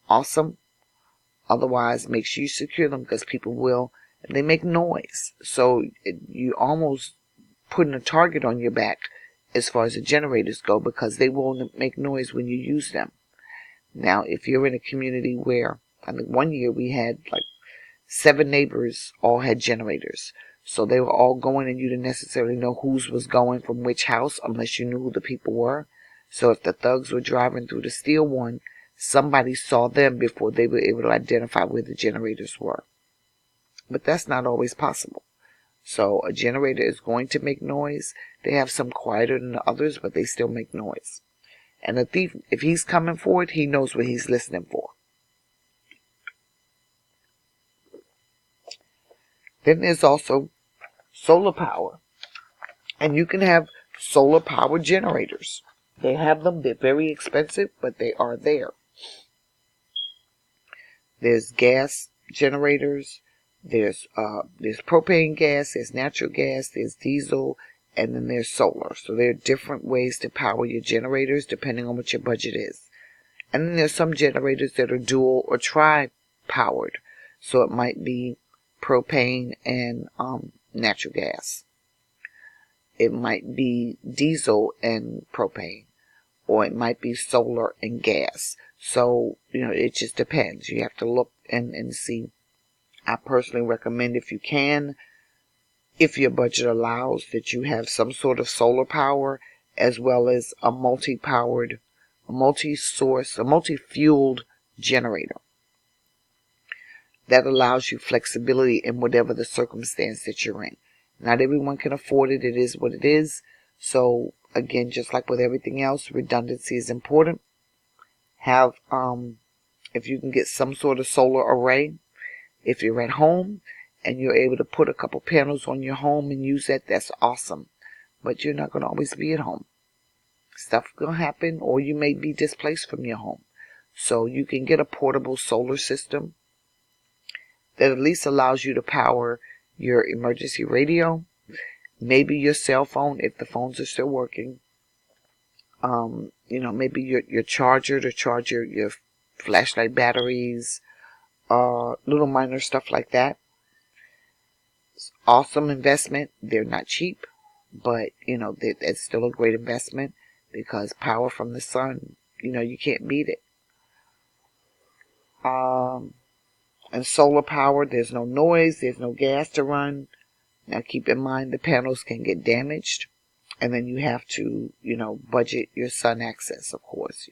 awesome. Otherwise, make sure you secure them, because people will. They make noise. So you almost putting a target on your back as far as the generators go, because they will make noise when you use them. Now, if you're in a community where, I think one year we had like 7 neighbors all had generators. So they were all going, and you didn't necessarily know whose was going from which house unless you knew who the people were. So if the thugs were driving through to steal one, somebody saw them before they were able to identify where the generators were. But that's not always possible. So a generator is going to make noise. They have some quieter than the others, but they still make noise. And a thief, if he's coming for it, he knows what he's listening for. Then there's also solar power. And you can have solar power generators. They have them. They're very expensive, but they are there. There's gas generators. There's propane gas. There's natural gas. There's diesel. And then there's solar. So there are different ways to power your generators depending on what your budget is. And then there's some generators that are dual or tri-powered. So it might be propane and natural gas. It might be diesel and propane. Or it might be solar and gas. So, it just depends. You have to look and see. I personally recommend, if you can, if your budget allows, that you have some sort of solar power as well as a multi-powered, a multi-source, a multi-fueled generator. That allows you flexibility in whatever the circumstance that you're in. Not everyone can afford it. It is what it is. So, again, just like with everything else, redundancy is important. Have, if you can get some sort of solar array, if you're at home and you're able to put a couple panels on your home and use that, that's awesome. But you're not going to always be at home. Stuff is going to happen, or you may be displaced from your home. So you can get a portable solar system that at least allows you to power your emergency radio, maybe your cell phone if the phones are still working. Maybe your charger to charge your flashlight batteries, little minor stuff like that. It's awesome investment. They're not cheap, but it's still a great investment, because power from the sun, you can't beat it. And solar power, there's no noise, there's no gas to run. Now keep in mind the panels can get damaged, and then you have to, budget your sun access, of course.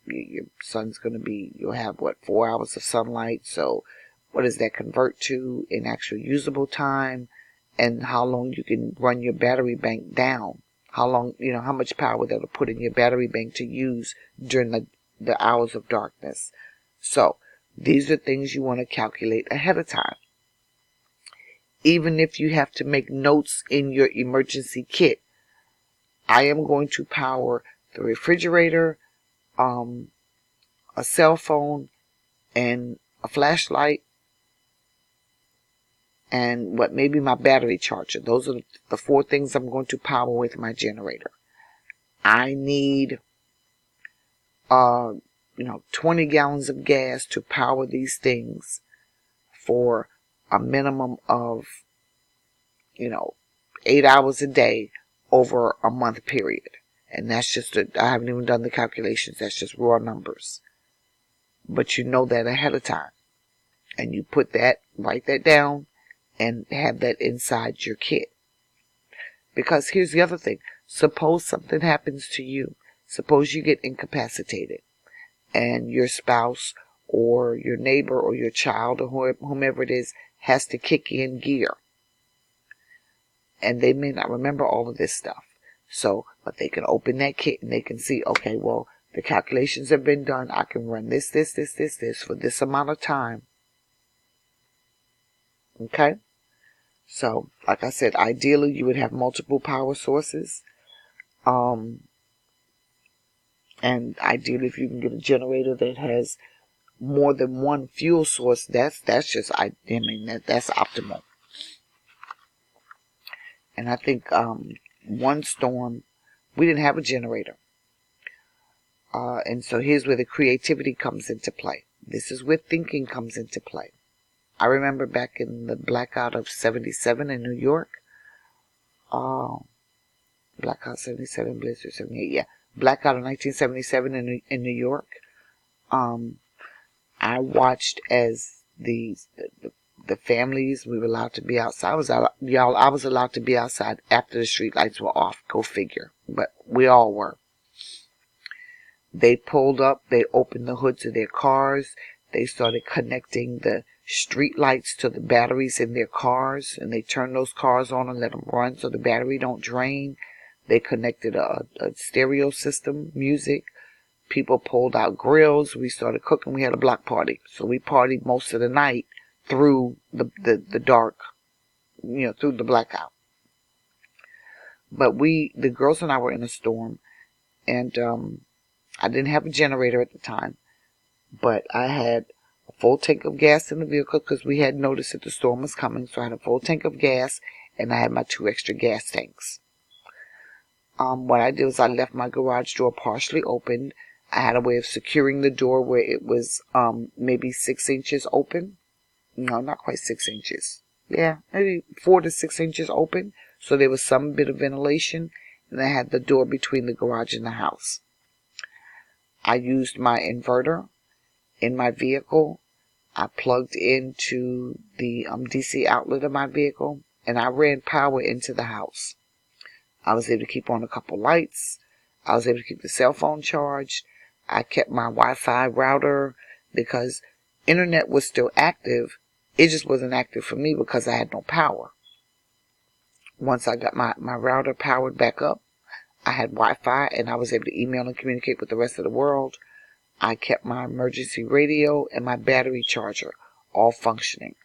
Your sun's going to be, you'll have 4 hours of sunlight, so what does that convert to in actual usable time, and how long you can run your battery bank down, how long, how much power that'll put in your battery bank to use during the hours of darkness. So these are things you want to calculate ahead of time. Even if you have to make notes in your emergency kit, I am going to power the refrigerator, a cell phone, and a flashlight, and maybe my battery charger. Those are the 4 things I'm going to power with my generator. I need 20 gallons of gas to power these things for a minimum of 8 hours a day over a month period. And that's just I haven't even done the calculations. That's just raw numbers. But you know that ahead of time. And you write that down, and have that inside your kit. Because here's the other thing. Suppose something happens to you. Suppose you get incapacitated, and your spouse or your neighbor or your child or whomever it is has to kick in gear. And they may not remember all of this stuff. So, but they can open that kit and they can see, okay, well, the calculations have been done. I can run this for this amount of time. Okay? So, like I said, ideally you would have multiple power sources. And ideally if you can get a generator that has more than one fuel source, that's just, that's optimal. And I think one storm, we didn't have a generator. And so here's where the creativity comes into play. This is where thinking comes into play. I remember back in the blackout of 77 in New York. Blackout 77, blizzard 78, yeah. Blackout of 1977 in New York. I watched as the families, we were allowed to be outside. I was allowed to be outside after the street lights were off. Go figure. But we all were. They pulled up, they opened the hoods of their cars, they started connecting the street lights to the batteries in their cars, and they turned those cars on and let them run so the battery don't drain. They connected a stereo system, music. People pulled out grills. We started cooking. We had a block party. So we partied most of the night through the dark, through the blackout. But the girls and I were in a storm, and I didn't have a generator at the time, but I had a full tank of gas in the vehicle because we had noticed that the storm was coming. So I had a full tank of gas, and I had my 2 extra gas tanks. What I did was I left my garage door partially open. I had a way of securing the door where it was maybe 6 inches open. No, not quite 6 inches. Yeah, maybe 4 to 6 inches open. So there was some bit of ventilation. And I had the door between the garage and the house. I used my inverter in my vehicle. I plugged into the DC outlet of my vehicle. And I ran power into the house. I was able to keep on a couple lights. I was able to keep the cell phone charged. I kept my Wi-Fi router because internet was still active. It just wasn't active for me because I had no power. Once I got my router powered back up, I had Wi-Fi and I was able to email and communicate with the rest of the world. I kept my emergency radio and my battery charger all functioning.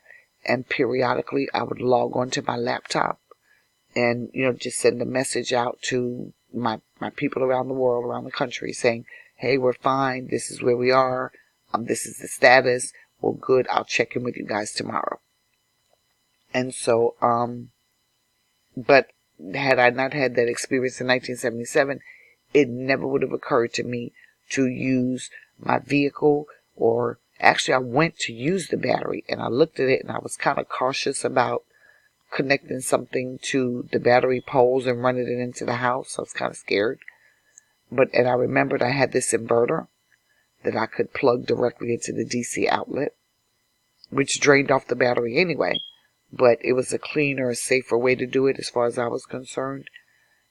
And periodically I would log on to my laptop and, just send a message out to my people around the world, around the country, saying, hey, we're fine. This is where we are. This is the status. Well, good. I'll check in with you guys tomorrow. And so, but had I not had that experience in 1977, it never would have occurred to me to use my vehicle, or actually I went to use the battery and I looked at it and I was kind of cautious about connecting something to the battery poles and running it into the house. I was kind of scared. And I remembered I had this inverter that I could plug directly into the DC outlet, which drained off the battery anyway. But it was a cleaner, safer way to do it as far as I was concerned.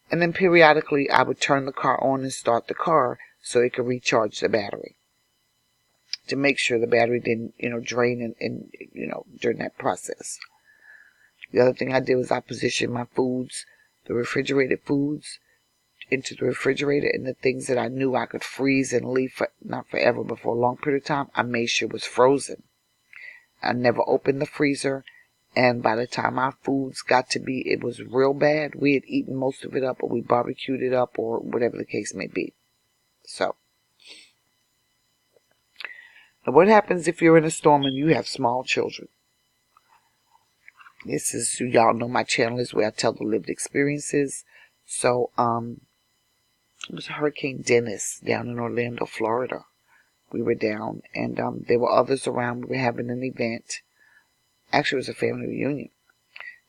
And then periodically I would turn the car on and start the car so it could recharge the battery, to make sure the battery didn't, drain in during that process. The other thing I did was I positioned my foods, the refrigerated foods, into the refrigerator, and the things that I knew I could freeze and leave for, not forever, but for a long period of time, I made sure was frozen. I never opened the freezer, and by the time our foods got to be, it was real bad. We had eaten most of it up, or we barbecued it up, or whatever the case may be. So, now what happens if you're in a storm and you have small children? This is, y'all know my channel is where I tell the lived experiences. So, it was Hurricane Dennis down in Orlando, Florida. We were down, and there were others around. We were having an event. Actually, it was a family reunion.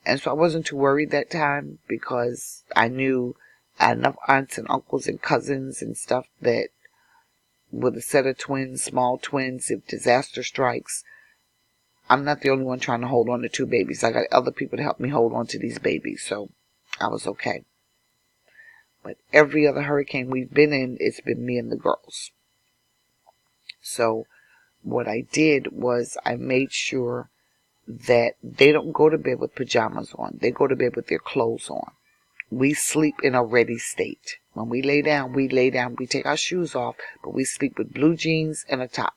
And so I wasn't too worried that time because I knew I had enough aunts and uncles and cousins and stuff that with a set of twins, small twins, if disaster strikes, I'm not the only one trying to hold on to 2 babies. I got other people to help me hold on to these babies, so I was okay. But every other hurricane we've been in, it's been me and the girls. So what I did was I made sure that they don't go to bed with pajamas on. They go to bed with their clothes on. We sleep in a ready state. When we lay down, we take our shoes off, but we sleep with blue jeans and a top.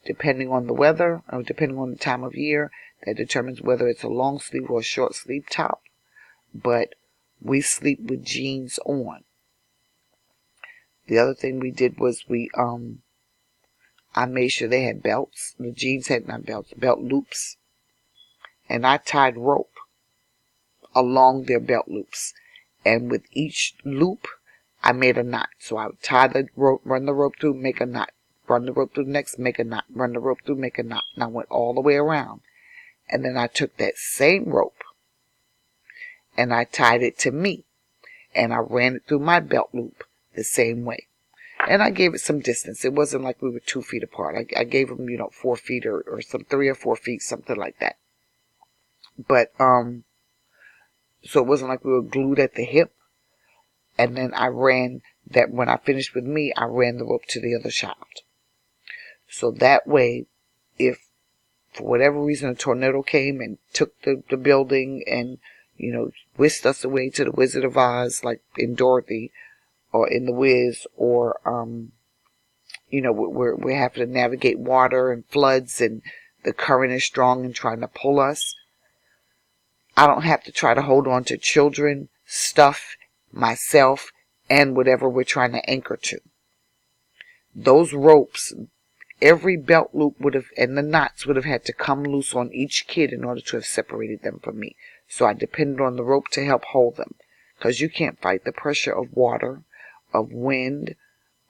Depending on the weather, or depending on the time of year, That determines whether it's a long sleeve or a short sleeve top. But we sleep with jeans on. The other thing we did was I made sure they had belts. The jeans had not belts, belt loops. And I tied rope along their belt loops. And with each loop, I made a knot. So I would tie the rope, run the rope through, make a knot. Run the rope through the next, make a knot. Run the rope through, make a knot. And I went all the way around. And then I took that same rope and I tied it to me. And I ran it through my belt loop the same way. And I gave it some distance. It wasn't like we were 2 feet apart. I gave them, 4 feet or some 3 or 4 feet, something like that. But, so it wasn't like we were glued at the hip. And then I ran that, when I finished with me, I ran the rope to the other child. So that way, if for whatever reason a tornado came and took the building and, whisked us away to the Wizard of Oz, like in Dorothy, or in The Wiz, or, we're having to navigate water and floods and the current is strong and trying to pull us. I don't have to try to hold on to children, stuff, myself, and whatever we're trying to anchor to. Those ropes, every belt loop and the knots would have had to come loose on each kid in order to have separated them from me. So I depended on the rope to help hold them. Because you can't fight the pressure of water, of wind,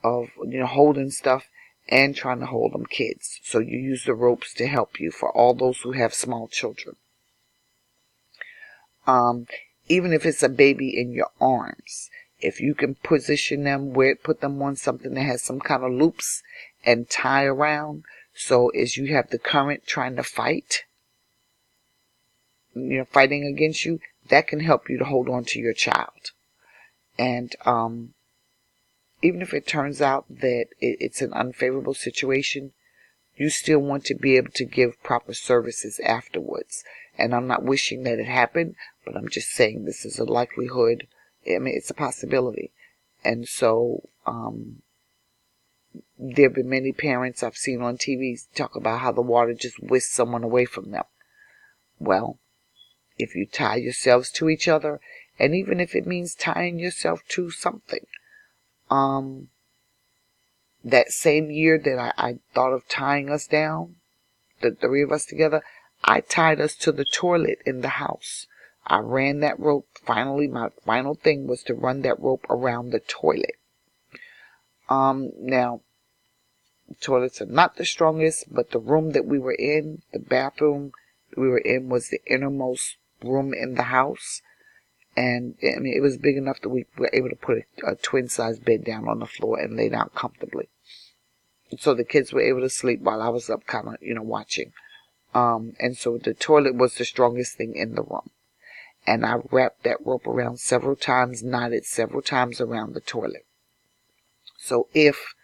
of, holding stuff and trying to hold them kids. So you use the ropes to help you for all those who have small children. Even if it's a baby in your arms, if you can position them put them on something that has some kind of loops and tie around, so as you have the current trying to fight, fighting against you, that can help you to hold on to your child. And even if it turns out that it's an unfavorable situation, you still want to be able to give proper services afterwards. And I'm not wishing that it happened, but I'm just saying this is a likelihood. I mean, it's a possibility. And so, there have been many parents I've seen on TV talk about how the water just whisked someone away from them. Well, if you tie yourselves to each other, and even if it means tying yourself to something, that same year that I thought of tying us down, the 3 of us together, I tied us to the toilet in the house. I ran that rope. Finally, my final thing was to run that rope around the toilet. Now, toilets are not the strongest, but the room that we were in, the bathroom we were in, was the innermost room in the house. And, it was big enough that we were able to put a twin-size bed down on the floor and lay down comfortably. So the kids were able to sleep while I was up kind of, watching. And so the toilet was the strongest thing in the room. And I wrapped that rope around several times, knotted several times around the toilet. So if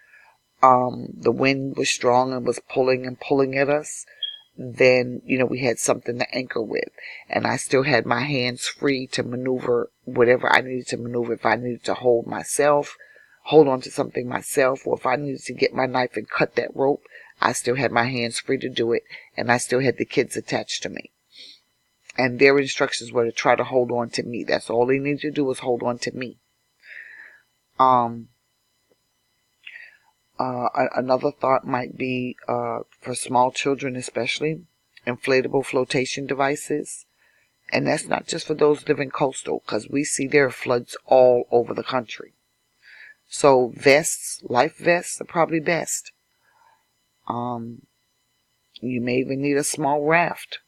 the wind was strong and was pulling at us, then, we had something to anchor with. And I still had my hands free to maneuver whatever I needed to maneuver. If I needed to hold on to something myself, or if I needed to get my knife and cut that rope, I still had my hands free to do it, and I still had the kids attached to me. And their instructions were to try to hold on to me. That's all they needed to do, was hold on to me. Another thought might be, for small children especially, inflatable flotation devices. And that's not just for those living coastal, because we see there are floods all over the country. So life vests are probably best. You may even need a small raft.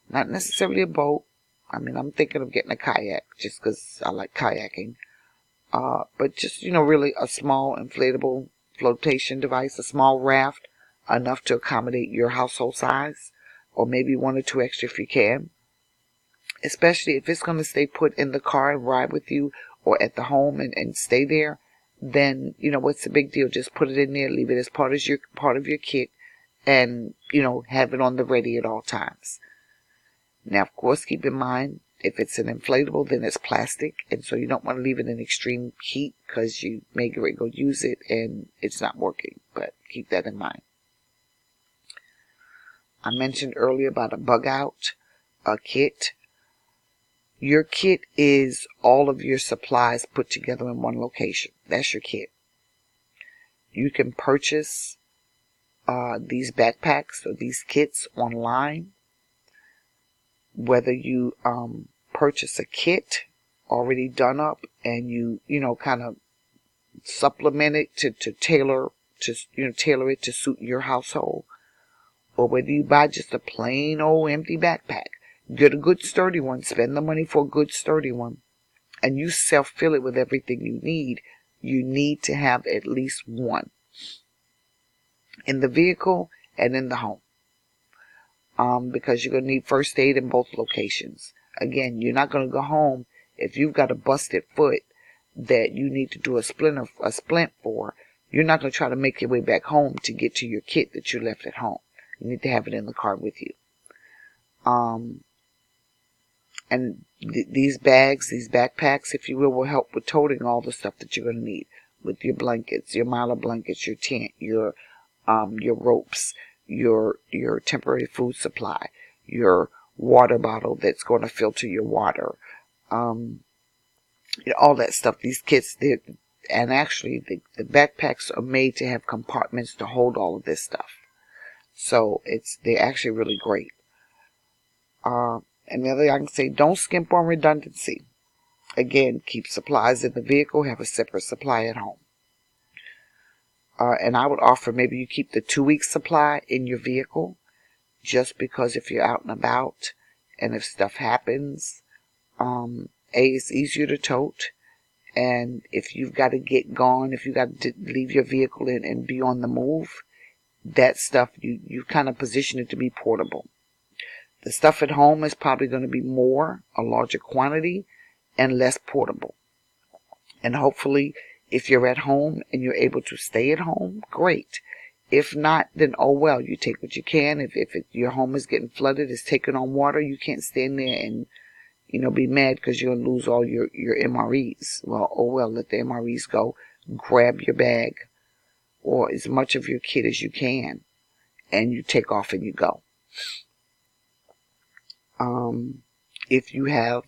Not necessarily a boat. I'm thinking of getting a kayak just because I like kayaking. But just, really a small inflatable flotation device, a small raft, enough to accommodate your household size, or maybe 1 or 2 extra if you can. Especially if it's going to stay put in the car and ride with you, or at the home and stay there, then, what's the big deal? Just put it in there, leave it as part of your kit, and, have it on the ready at all times. Now, of course, keep in mind, if it's an inflatable, then it's plastic, and so you don't want to leave it in extreme heat, because you may go use it and it's not working, but keep that in mind. I mentioned earlier about a bug out, a kit. Your kit is all of your supplies put together in one location. That's your kit. You can purchase these backpacks or these kits online. Whether you purchase a kit already done up and you kind of supplement it to tailor it to suit your household, or whether you buy just a plain old empty backpack. Get a good sturdy one. Spend the money for a good sturdy one. And you self-fill it with everything you need. You need to have at least one. In the vehicle and in the home. Because you're going to need first aid in both locations. Again, you're not going to go home if you've got a busted foot that you need to do a splint for. You're not going to try to make your way back home to get to your kit that you left at home. You need to have it in the car with you. And these bags, these backpacks, if you will help with toting all the stuff that you're going to need. With your blankets, your Mylar blankets, your tent, your ropes, your temporary food supply, your water bottle that's going to filter your water, all that stuff. These kits, and actually the backpacks are made to have compartments to hold all of this stuff. So they're actually really great. And the other thing I can say, don't skimp on redundancy. Again, keep supplies in the vehicle, have a separate supply at home. And I would offer maybe you keep the 2-week supply in your vehicle, just because if you're out and about and if stuff happens, it's easier to tote. And if you've got to get gone, if you've got to leave your vehicle and be on the move, that stuff, you kind of position it to be portable. The stuff at home is probably going to be a larger quantity, and less portable. And hopefully, if you're at home and you're able to stay at home, great. If not, then oh well, you take what you can. If your home is getting flooded, it's taking on water, you can't stand there and be mad because you're going to lose all your MREs. Well, oh well, let the MREs go. Grab your bag or as much of your kit as you can, and you take off and you go. If you have,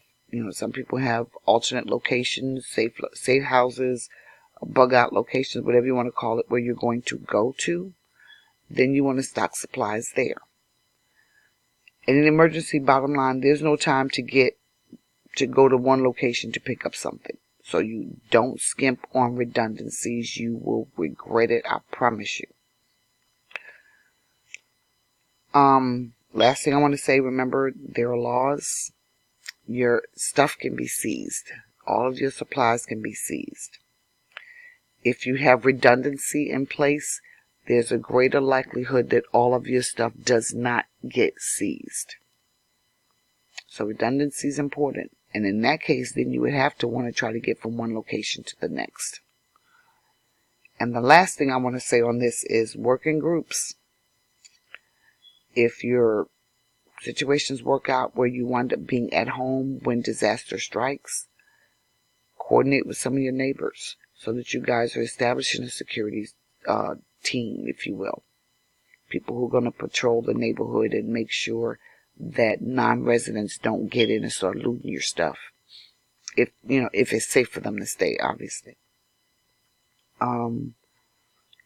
some people have alternate locations, safe houses, bug out locations, whatever you want to call it, where you're going to go to, then you want to stock supplies there. In an emergency, bottom line, there's no time to go to one location to pick up something. So you don't skimp on redundancies. You will regret it, I promise you. Last thing I want to say, remember, there are laws. Your stuff can be seized. All of your supplies can be seized. If you have redundancy in place, there's a greater likelihood that all of your stuff does not get seized. So redundancy is important. And in that case, then you would have to want to try to get from one location to the next. And the last thing I want to say on this is work in groups. If your situations work out where you wind up being at home when disaster strikes, coordinate with some of your neighbors so that you guys are establishing a security team, if you will. People who are going to patrol the neighborhood and make sure that non-residents don't get in and start looting your stuff. If it's safe for them to stay, obviously. Even,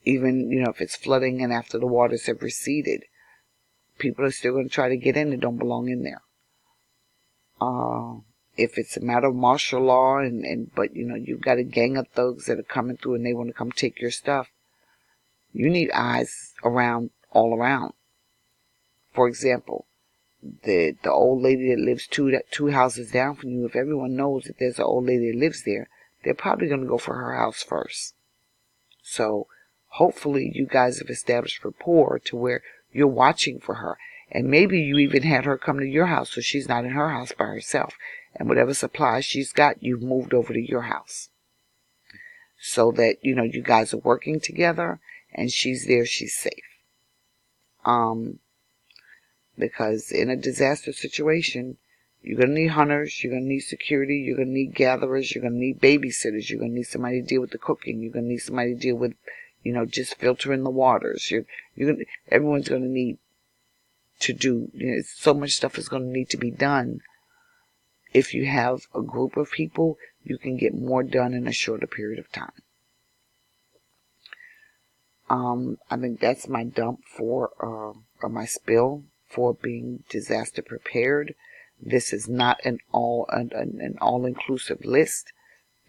if it's flooding and after the waters have receded, people are still going to try to get in that don't belong in there. If it's a matter of martial law but you've got a gang of thugs that are coming through and they want to come take your stuff, you need eyes all around. For example, the old lady that lives two houses down from you, if everyone knows that there's an old lady that lives there, they're probably going to go for her house first. So hopefully you guys have established rapport to where you're watching for her. And maybe you even had her come to your house so she's not in her house by herself. And whatever supplies she's got, you've moved over to your house. So that, you guys are working together and she's there, she's safe. Because in a disaster situation, you're going to need hunters, you're going to need security, you're going to need gatherers, you're going to need babysitters, you're going to need somebody to deal with the cooking, you're going to need somebody to deal with, just filtering the waters. Everyone's going to need to do. So much stuff is going to need to be done. If you have a group of people, you can get more done in a shorter period of time. I think that's my dump for, or my spill for being disaster prepared. This is not an all-inclusive list.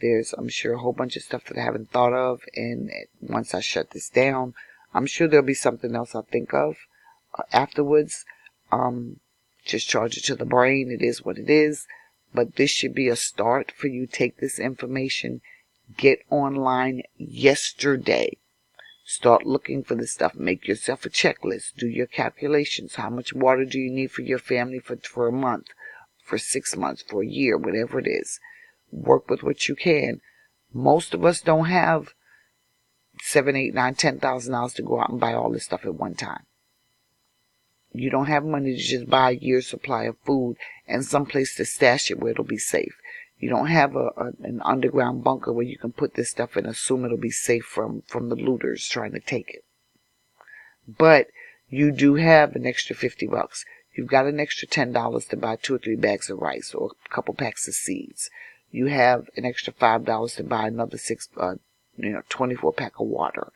There's, I'm sure, a whole bunch of stuff that I haven't thought of, and once I shut this down, I'm sure there'll be something else I'll think of afterwards. Just charge it to the brain. It is what it is. But this should be a start for you. Take this information, get online yesterday. Start looking for this stuff. Make yourself a checklist. Do your calculations. How much water do you need for your family for a month, for 6 months, for a year, whatever it is. Work with what you can. Most of us don't have $7,000, $8,000, $10,000 to go out and buy all this stuff at one time. You don't have money to just buy a year's supply of food and someplace to stash it where it'll be safe. You don't have an underground bunker where you can put this stuff and assume it'll be safe from the looters trying to take it. But you do have an extra $50. You've got an extra $10 to buy 2 or 3 bags of rice or a couple packs of seeds. You have an extra $5 to buy another 24 pack of water.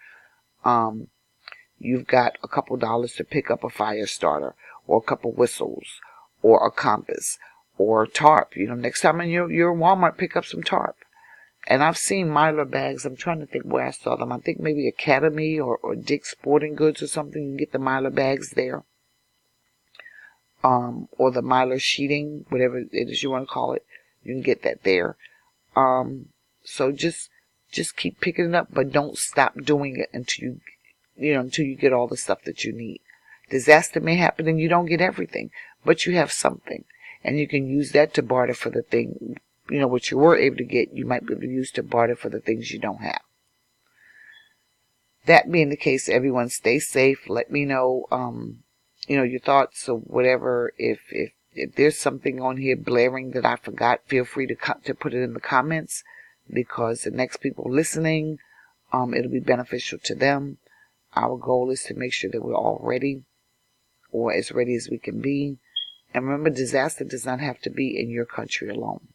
You've got a couple dollars to pick up a fire starter, or a couple whistles, or a compass, or tarp. Next time in your Walmart, pick up some tarp. And I've seen Mylar bags. I'm trying to think where I saw them. I think maybe Academy or Dick's Sporting Goods or something. You can get the Mylar bags there. Or the Mylar sheeting, whatever it is you want to call it. You can get that there. So just keep picking it up, but don't stop doing it until you get all the stuff that you need. Disaster may happen and you don't get everything, but you have something. And you can use that to barter for the thing, what you were able to get, you might be able to use to barter for the things you don't have. That being the case, everyone stay safe. Let me know, your thoughts or whatever. If there's something on here blaring that I forgot, feel free to put it in the comments, because the next people listening, it'll be beneficial to them. Our goal is to make sure that we're all ready, or as ready as we can be. And remember, disaster does not have to be in your country alone.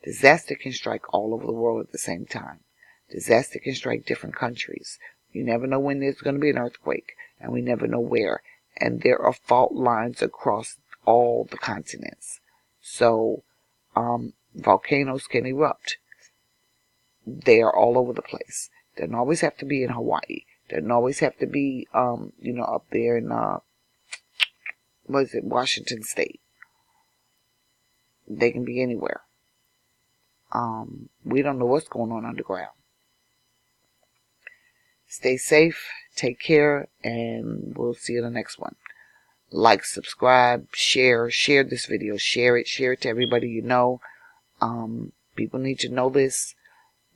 Disaster can strike all over the world at the same time. Disaster can strike different countries. You never know when there's going to be an earthquake, and we never know where. And there are fault lines across all the continents. So, volcanoes can erupt. They are all over the place. They don't always have to be in Hawaii. They don't always have to be, up there in, Washington State. They can be anywhere. We don't know what's going on underground. Stay safe, take care, and we'll see you in the next one. Like, subscribe, share this video, share it to everybody you know. People need to know this.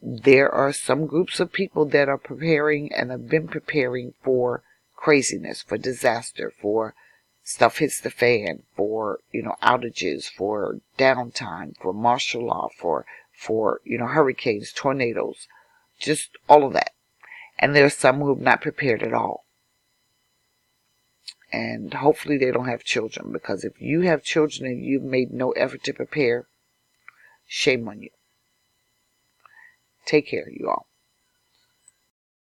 There are some groups of people that are preparing and have been preparing for craziness, for disaster, for stuff hits the fan, for, outages, for downtime, for martial law, for hurricanes, tornadoes, just all of that. And there are some who have not prepared at all. And hopefully they don't have children, because if you have children and you've made no effort to prepare, shame on you. Take care, you all.